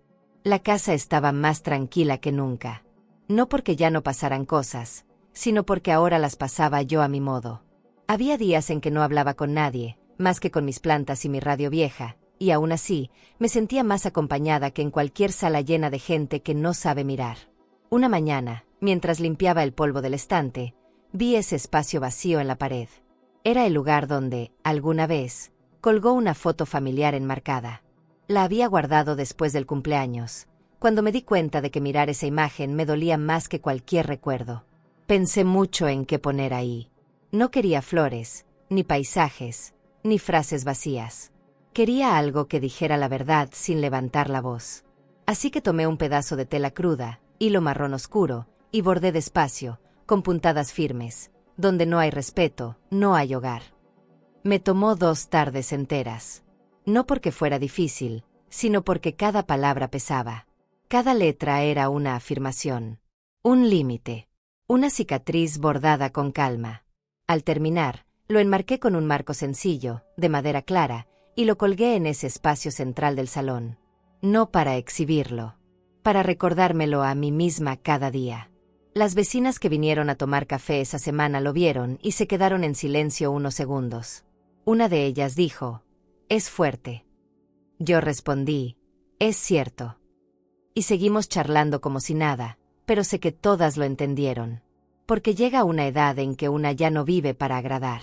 La casa estaba más tranquila que nunca. No porque ya no pasaran cosas, sino porque ahora las pasaba yo a mi modo. Había días en que no hablaba con nadie, más que con mis plantas y mi radio vieja, y aún así, me sentía más acompañada que en cualquier sala llena de gente que no sabe mirar. Una mañana, mientras limpiaba el polvo del estante, vi ese espacio vacío en la pared. Era el lugar donde, alguna vez, colgó una foto familiar enmarcada. La había guardado después del cumpleaños, cuando me di cuenta de que mirar esa imagen me dolía más que cualquier recuerdo. Pensé mucho en qué poner ahí. No quería flores, ni paisajes, ni frases vacías. Quería algo que dijera la verdad sin levantar la voz. Así que tomé un pedazo de tela cruda, hilo marrón oscuro, y bordé despacio, con puntadas firmes. Donde no hay respeto, no hay hogar. Me tomó 2 tardes enteras. No porque fuera difícil, sino porque cada palabra pesaba. Cada letra era una afirmación. Un límite. Una cicatriz bordada con calma. Al terminar, lo enmarqué con un marco sencillo, de madera clara, y lo colgué en ese espacio central del salón. No para exhibirlo. Para recordármelo a mí misma cada día. Las vecinas que vinieron a tomar café esa semana lo vieron y se quedaron en silencio unos segundos. Una de ellas dijo, «Es fuerte». Yo respondí, «Es cierto». Y seguimos charlando como si nada, pero sé que todas lo entendieron. Porque llega una edad en que una ya no vive para agradar.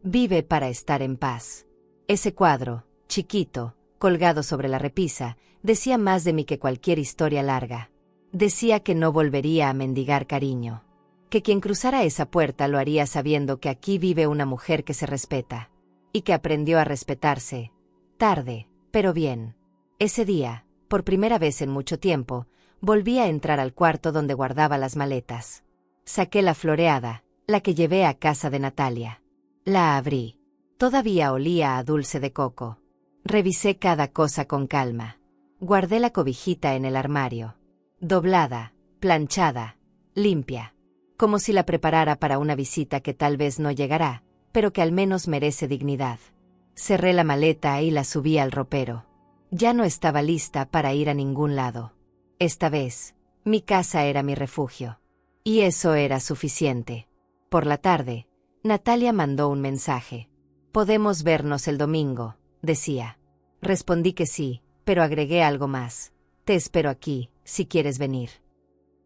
Vive para estar en paz. Ese cuadro, chiquito, colgado sobre la repisa, decía más de mí que cualquier historia larga. Decía que no volvería a mendigar cariño. Que quien cruzara esa puerta lo haría sabiendo que aquí vive una mujer que se respeta. Y que aprendió a respetarse. Tarde, pero bien. Ese día, por primera vez en mucho tiempo, volví a entrar al cuarto donde guardaba las maletas. Saqué la floreada, la que llevé a casa de Natalia. La abrí. Todavía olía a dulce de coco. Revisé cada cosa con calma. Guardé la cobijita en el armario. Doblada, planchada, limpia. Como si la preparara para una visita que tal vez no llegará, pero que al menos merece dignidad. Cerré la maleta y la subí al ropero. Ya no estaba lista para ir a ningún lado. Esta vez, mi casa era mi refugio. Y eso era suficiente. Por la tarde, Natalia mandó un mensaje. «Podemos vernos el domingo», decía. Respondí que sí, pero agregué algo más. «Te espero aquí, si quieres venir».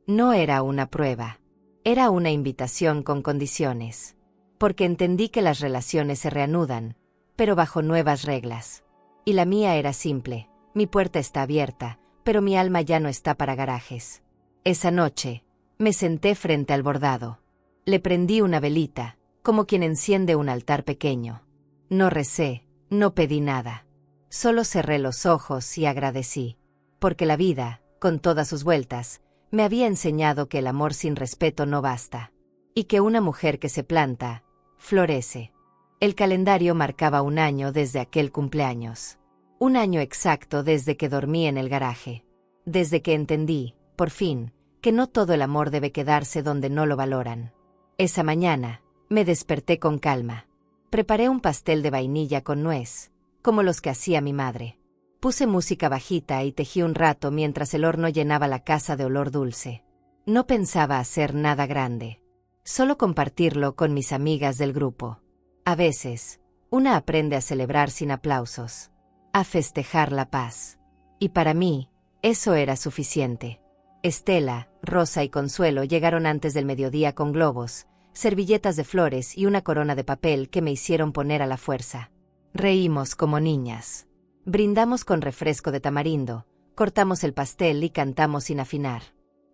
No era una prueba. Era una invitación con condiciones. Porque entendí que las relaciones se reanudan, pero bajo nuevas reglas. Y la mía era simple: mi puerta está abierta, pero mi alma ya no está para garajes. Esa noche, me senté frente al bordado. Le prendí una velita, como quien enciende un altar pequeño. No recé, no pedí nada. Solo cerré los ojos y agradecí. Porque la vida, con todas sus vueltas, me había enseñado que el amor sin respeto no basta. Y que una mujer que se planta, florece. El calendario marcaba un año desde aquel cumpleaños. Un año exacto desde que dormí en el garaje. Desde que entendí, por fin, que no todo el amor debe quedarse donde no lo valoran. Esa mañana, me desperté con calma. Preparé un pastel de vainilla con nuez, como los que hacía mi madre. Puse música bajita y tejí un rato mientras el horno llenaba la casa de olor dulce. No pensaba hacer nada grande. Solo compartirlo con mis amigas del grupo. A veces, una aprende a celebrar sin aplausos. A festejar la paz. Y para mí, eso era suficiente. Estela, Rosa y Consuelo llegaron antes del mediodía con globos, servilletas de flores y una corona de papel que me hicieron poner a la fuerza. Reímos como niñas. Brindamos con refresco de tamarindo, cortamos el pastel y cantamos sin afinar.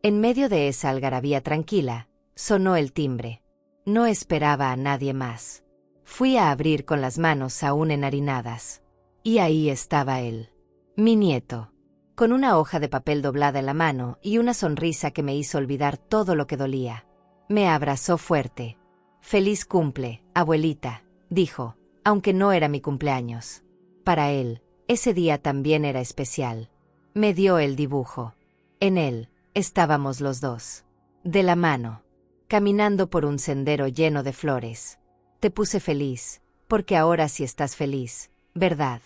En medio de esa algarabía tranquila, sonó el timbre. No esperaba a nadie más. Fui a abrir con las manos aún enharinadas. Y ahí estaba él. Mi nieto. Con una hoja de papel doblada en la mano y una sonrisa que me hizo olvidar todo lo que dolía. Me abrazó fuerte. «Feliz cumple, abuelita», dijo, aunque no era mi cumpleaños. Para él, ese día también era especial. Me dio el dibujo. En él, estábamos los dos. De la mano. Caminando por un sendero lleno de flores. Te puse feliz, porque ahora sí estás feliz, ¿verdad?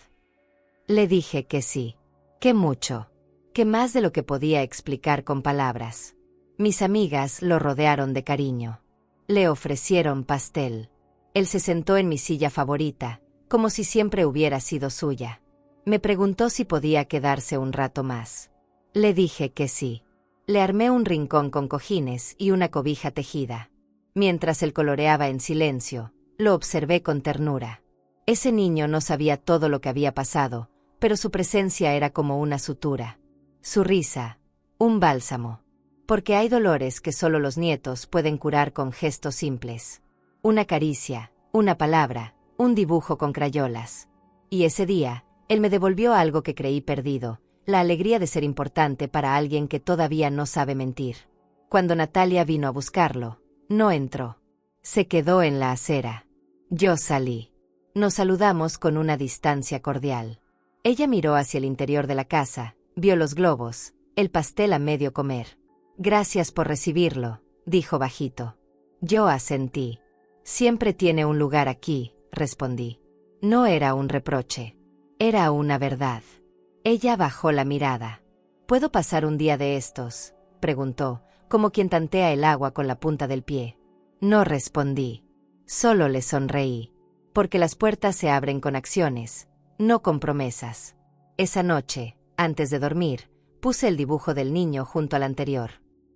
Le dije que sí. Que mucho. Que más de lo que podía explicar con palabras. Mis amigas lo rodearon de cariño. Le ofrecieron pastel. Él se sentó en mi silla favorita, como si siempre hubiera sido suya. Me preguntó si podía quedarse un rato más. Le dije que sí. Le armé un rincón con cojines y una cobija tejida. Mientras él coloreaba en silencio, lo observé con ternura. Ese niño no sabía todo lo que había pasado, pero su presencia era como una sutura. Su risa, un bálsamo. Porque hay dolores que solo los nietos pueden curar con gestos simples. Una caricia, una palabra, un dibujo con crayolas. Y ese día, él me devolvió algo que creí perdido, la alegría de ser importante para alguien que todavía no sabe mentir. Cuando Natalia vino a buscarlo, no entró. Se quedó en la acera. Yo salí. Nos saludamos con una distancia cordial. Ella miró hacia el interior de la casa, vio los globos, el pastel a medio comer. «Gracias por recibirlo», dijo bajito. Yo asentí. «Siempre tiene un lugar aquí», respondí. No era un reproche. Era una verdad. Ella bajó la mirada. «¿Puedo pasar un día de estos?», preguntó, como quien tantea el agua con la punta del pie. No respondí. Solo le sonreí. Porque las puertas se abren con acciones, no con promesas. Esa noche, antes de dormir, puse el dibujo del niño junto al anterior.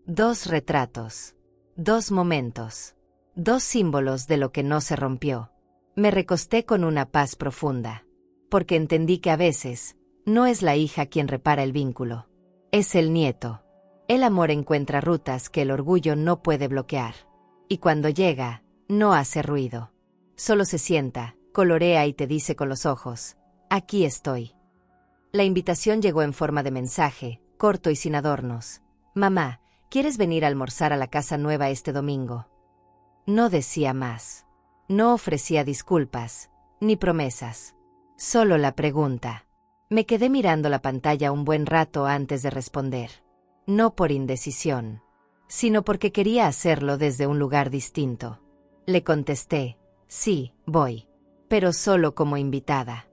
2 retratos. 2 momentos. 2 símbolos de lo que no se rompió. Me recosté con una paz profunda. Porque entendí que a veces, no es la hija quien repara el vínculo. Es el nieto. El amor encuentra rutas que el orgullo no puede bloquear. Y cuando llega, no hace ruido. Solo se sienta, colorea y te dice con los ojos: «Aquí estoy». La invitación llegó en forma de mensaje, corto y sin adornos. «Mamá, ¿quieres venir a almorzar a la casa nueva este domingo?». No decía más. No ofrecía disculpas, ni promesas. Solo la pregunta. Me quedé mirando la pantalla un buen rato antes de responder. No por indecisión, sino porque quería hacerlo desde un lugar distinto. Le contesté: «Sí, voy. pero solo como invitada.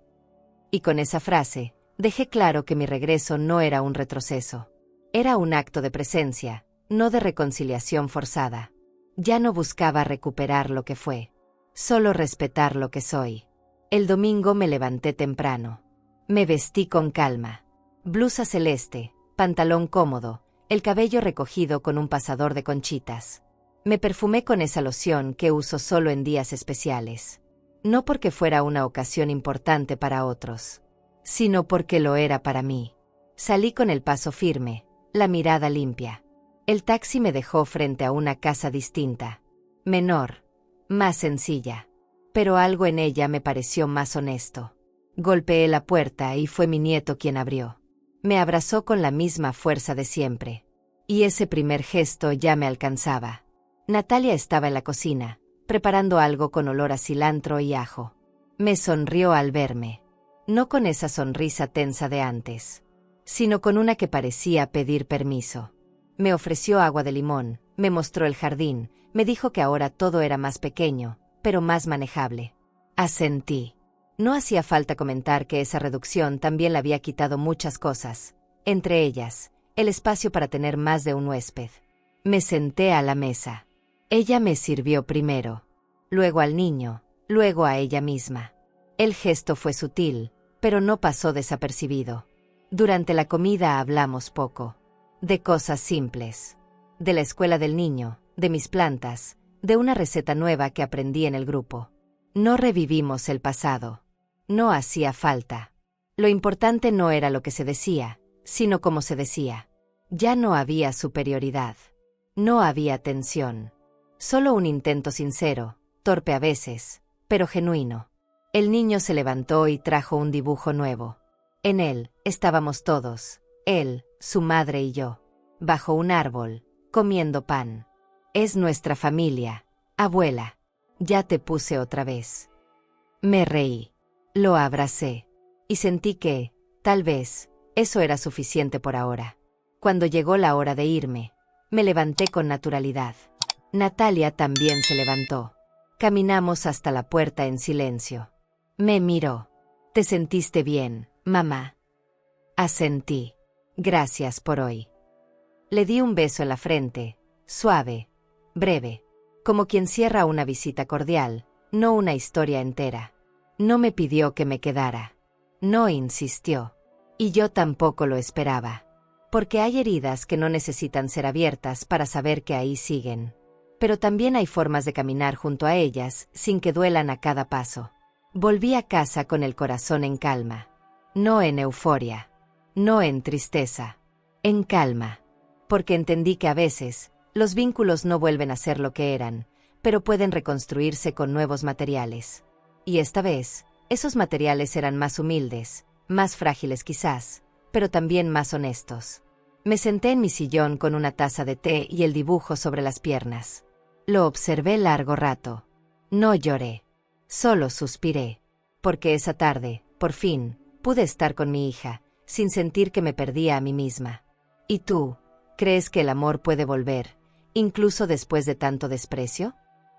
Y con esa frase, dejé claro que mi regreso no era un retroceso. Era un acto de presencia, no de reconciliación forzada. Ya no buscaba recuperar lo que fue, solo respetar lo que soy. El domingo me levanté temprano. Me vestí con calma. Blusa celeste, pantalón cómodo, el cabello recogido con un pasador de conchitas. Me perfumé con esa loción que uso solo en días especiales. No porque fuera una ocasión importante para otros, sino porque lo era para mí. Salí con el paso firme, la mirada limpia. El taxi me dejó frente a una casa distinta. Menor, más sencilla. Pero algo en ella me pareció más honesto. Golpeé la puerta y fue mi nieto quien abrió. Me abrazó con la misma fuerza de siempre. Y ese primer gesto ya me alcanzaba. Natalia estaba en la cocina, preparando algo con olor a cilantro y ajo. Me sonrió al verme. No con esa sonrisa tensa de antes, sino con una que parecía pedir permiso. Me ofreció agua de limón, me mostró el jardín, me dijo que ahora todo era más pequeño, pero más manejable. Asentí. No hacía falta comentar que esa reducción también le había quitado muchas cosas, entre ellas, el espacio para tener más de un huésped. Me senté a la mesa. Ella me sirvió primero, luego al niño, luego a ella misma. El gesto fue sutil, pero no pasó desapercibido. Durante la comida hablamos poco. De cosas simples. De la escuela del niño, de mis plantas, de una receta nueva que aprendí en el grupo. No revivimos el pasado. No hacía falta. Lo importante no era lo que se decía, sino cómo se decía. Ya no había superioridad. No había tensión. Solo un intento sincero, torpe a veces, pero genuino. El niño se levantó y trajo un dibujo nuevo. En él estábamos todos, él, su madre y yo, bajo un árbol, comiendo pan. Es nuestra familia, abuela. Ya te puse otra vez. Me reí. Lo abracé. Y sentí que, tal vez, eso era suficiente por ahora. Cuando llegó la hora de irme, me levanté con naturalidad. Natalia también se levantó. Caminamos hasta la puerta en silencio. Me miró. ¿Te sentiste bien, mamá? Asentí. Gracias por hoy. Le di un beso en la frente, suave, breve, como quien cierra una visita cordial, no una historia entera. No me pidió que me quedara. No insistió. Y yo tampoco lo esperaba. Porque hay heridas que no necesitan ser abiertas para saber que ahí siguen. Pero también hay formas de caminar junto a ellas sin que duelan a cada paso. Volví a casa con el corazón en calma. No en euforia. No en tristeza. En calma. Porque entendí que a veces, los vínculos no vuelven a ser lo que eran, pero pueden reconstruirse con nuevos materiales. Y esta vez, esos materiales eran más humildes, más frágiles quizás, pero también más honestos. Me senté en mi sillón con una taza de té y el dibujo sobre las piernas. Lo observé largo rato. No lloré. Solo suspiré. Porque esa tarde, por fin, pude estar con mi hija, sin sentir que me perdía a mí misma. ¿Y tú, crees que el amor puede volver, incluso después de tanto desprecio?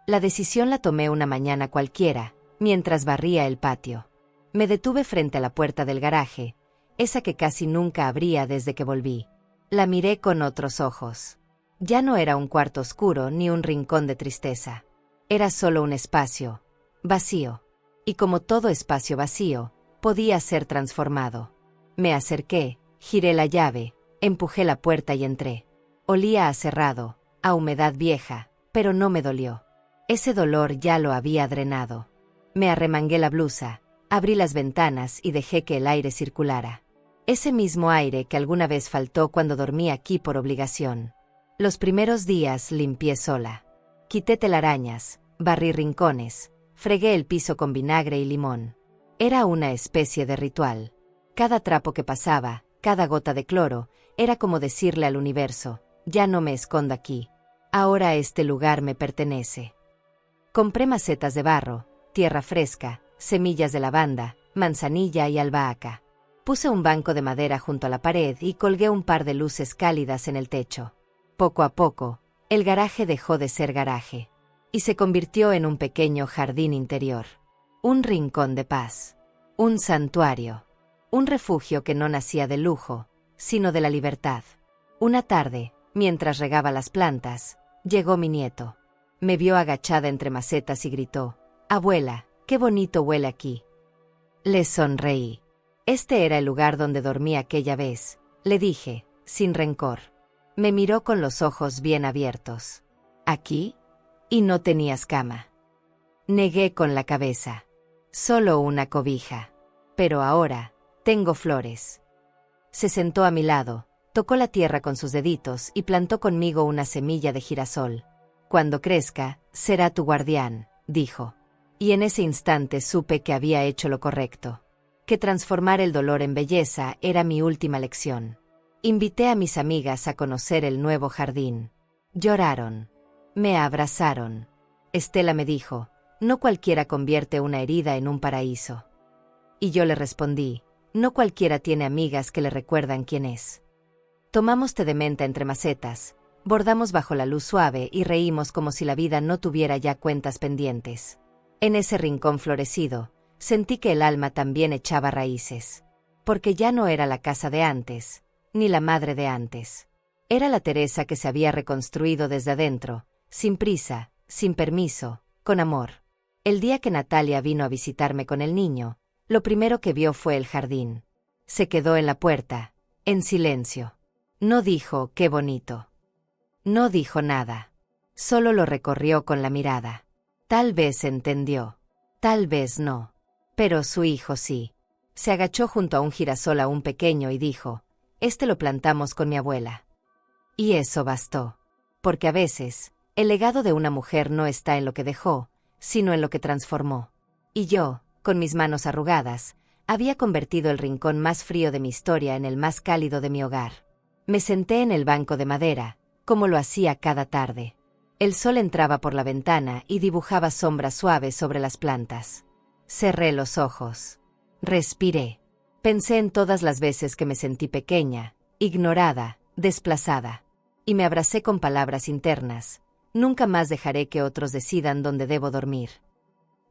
La decisión la tomé una mañana cualquiera, mientras barría el patio. Me detuve frente a la puerta del garaje, esa que casi nunca abría desde que volví. La miré con otros ojos. Ya no era un cuarto oscuro ni un rincón de tristeza. Era solo un espacio, vacío. Y como todo espacio vacío, podía ser transformado. Me acerqué, giré la llave, empujé la puerta y entré. Olía a cerrado, a humedad vieja, pero no me dolió. Ese dolor ya lo había drenado. Me arremangué la blusa, abrí las ventanas y dejé que el aire circulara. Ese mismo aire que alguna vez faltó cuando dormí aquí por obligación. Los primeros días limpié sola. Quité telarañas, barrí rincones, fregué el piso con vinagre y limón. Era una especie de ritual. Cada trapo que pasaba, cada gota de cloro, era como decirle al universo, ya no me escondo aquí. Ahora este lugar me pertenece. Compré macetas de barro, tierra fresca, semillas de lavanda, manzanilla y albahaca. Puse un banco de madera junto a la pared y colgué un par de luces cálidas en el techo. Poco a poco, el garaje dejó de ser garaje y se convirtió en un pequeño jardín interior. Un rincón de paz. Un santuario. Un refugio que no nacía del lujo, sino de la libertad. Una tarde, mientras regaba las plantas, llegó mi nieto. Me vio agachada entre macetas y gritó: «Abuela, qué bonito huele aquí». Le sonreí. Este era el lugar donde dormí aquella vez, le dije, sin rencor. Me miró con los ojos bien abiertos. ¿Aquí? Y no tenías cama. Negué con la cabeza. Solo una cobija. Pero ahora, tengo flores. Se sentó a mi lado, tocó la tierra con sus deditos y plantó conmigo una semilla de girasol. Cuando crezca, será tu guardián, dijo. Y en ese instante supe que había hecho lo correcto. Que transformar el dolor en belleza era mi última lección. Invité a mis amigas a conocer el nuevo jardín. Lloraron. Me abrazaron. Estela me dijo: «No cualquiera convierte una herida en un paraíso». Y yo le respondí: «No cualquiera tiene amigas que le recuerdan quién es». Tomamos té de menta entre macetas, bordamos bajo la luz suave y reímos como si la vida no tuviera ya cuentas pendientes. En ese rincón florecido, sentí que el alma también echaba raíces. Porque ya no era la casa de antes, ni la madre de antes. Era la Teresa que se había reconstruido desde adentro, sin prisa, sin permiso, con amor. El día que Natalia vino a visitarme con el niño, lo primero que vio fue el jardín. Se quedó en la puerta, en silencio. No dijo «qué bonito». No dijo nada. Solo lo recorrió con la mirada. Tal vez entendió. Tal vez no. Pero su hijo sí. Se agachó junto a un girasol aún pequeño y dijo: «Este lo plantamos con mi abuela». Y eso bastó. Porque a veces, el legado de una mujer no está en lo que dejó, sino en lo que transformó. Y yo, con mis manos arrugadas, había convertido el rincón más frío de mi historia en el más cálido de mi hogar. Me senté en el banco de madera, como lo hacía cada tarde. El sol entraba por la ventana y dibujaba sombras suaves sobre las plantas. Cerré los ojos. Respiré. Pensé en todas las veces que me sentí pequeña, ignorada, desplazada. Y me abracé con palabras internas: «Nunca más dejaré que otros decidan dónde debo dormir».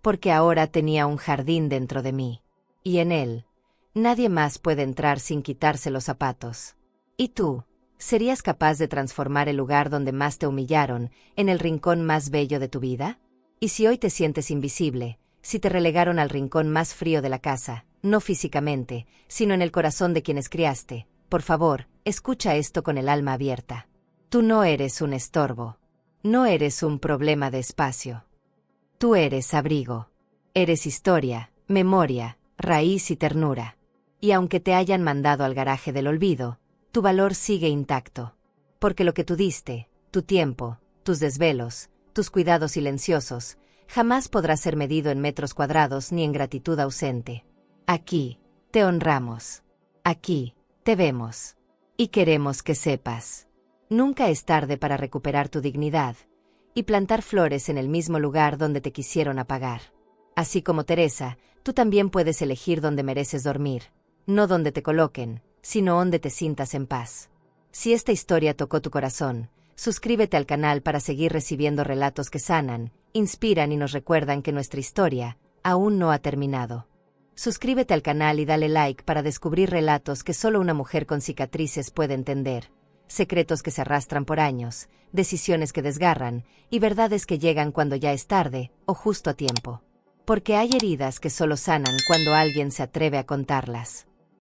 Porque ahora tenía un jardín dentro de mí. Y en él, nadie más puede entrar sin quitarse los zapatos. ¿Y tú? ¿Serías capaz de transformar el lugar donde más te humillaron en el rincón más bello de tu vida? Y si hoy te sientes invisible, si te relegaron al rincón más frío de la casa, no físicamente, sino en el corazón de quienes criaste, por favor, escucha esto con el alma abierta. Tú no eres un estorbo. No eres un problema de espacio. Tú eres abrigo. Eres historia, memoria, raíz y ternura. Y aunque te hayan mandado al garaje del olvido, tu valor sigue intacto. Porque lo que tú diste, tu tiempo, tus desvelos, tus cuidados silenciosos, jamás podrá ser medido en metros cuadrados ni en gratitud ausente. Aquí, te honramos. Aquí, te vemos. Y queremos que sepas: nunca es tarde para recuperar tu dignidad y plantar flores en el mismo lugar donde te quisieron apagar. Así como Teresa, tú también puedes elegir dónde mereces dormir, no donde te coloquen, sino donde te sientas en paz. Si esta historia tocó tu corazón, suscríbete al canal para seguir recibiendo relatos que sanan, inspiran y nos recuerdan que nuestra historia aún no ha terminado. Suscríbete al canal y dale like para descubrir relatos que solo una mujer con cicatrices puede entender, secretos que se arrastran por años, decisiones que desgarran y verdades que llegan cuando ya es tarde o justo a tiempo. Porque hay heridas que solo sanan cuando alguien se atreve a contarlas.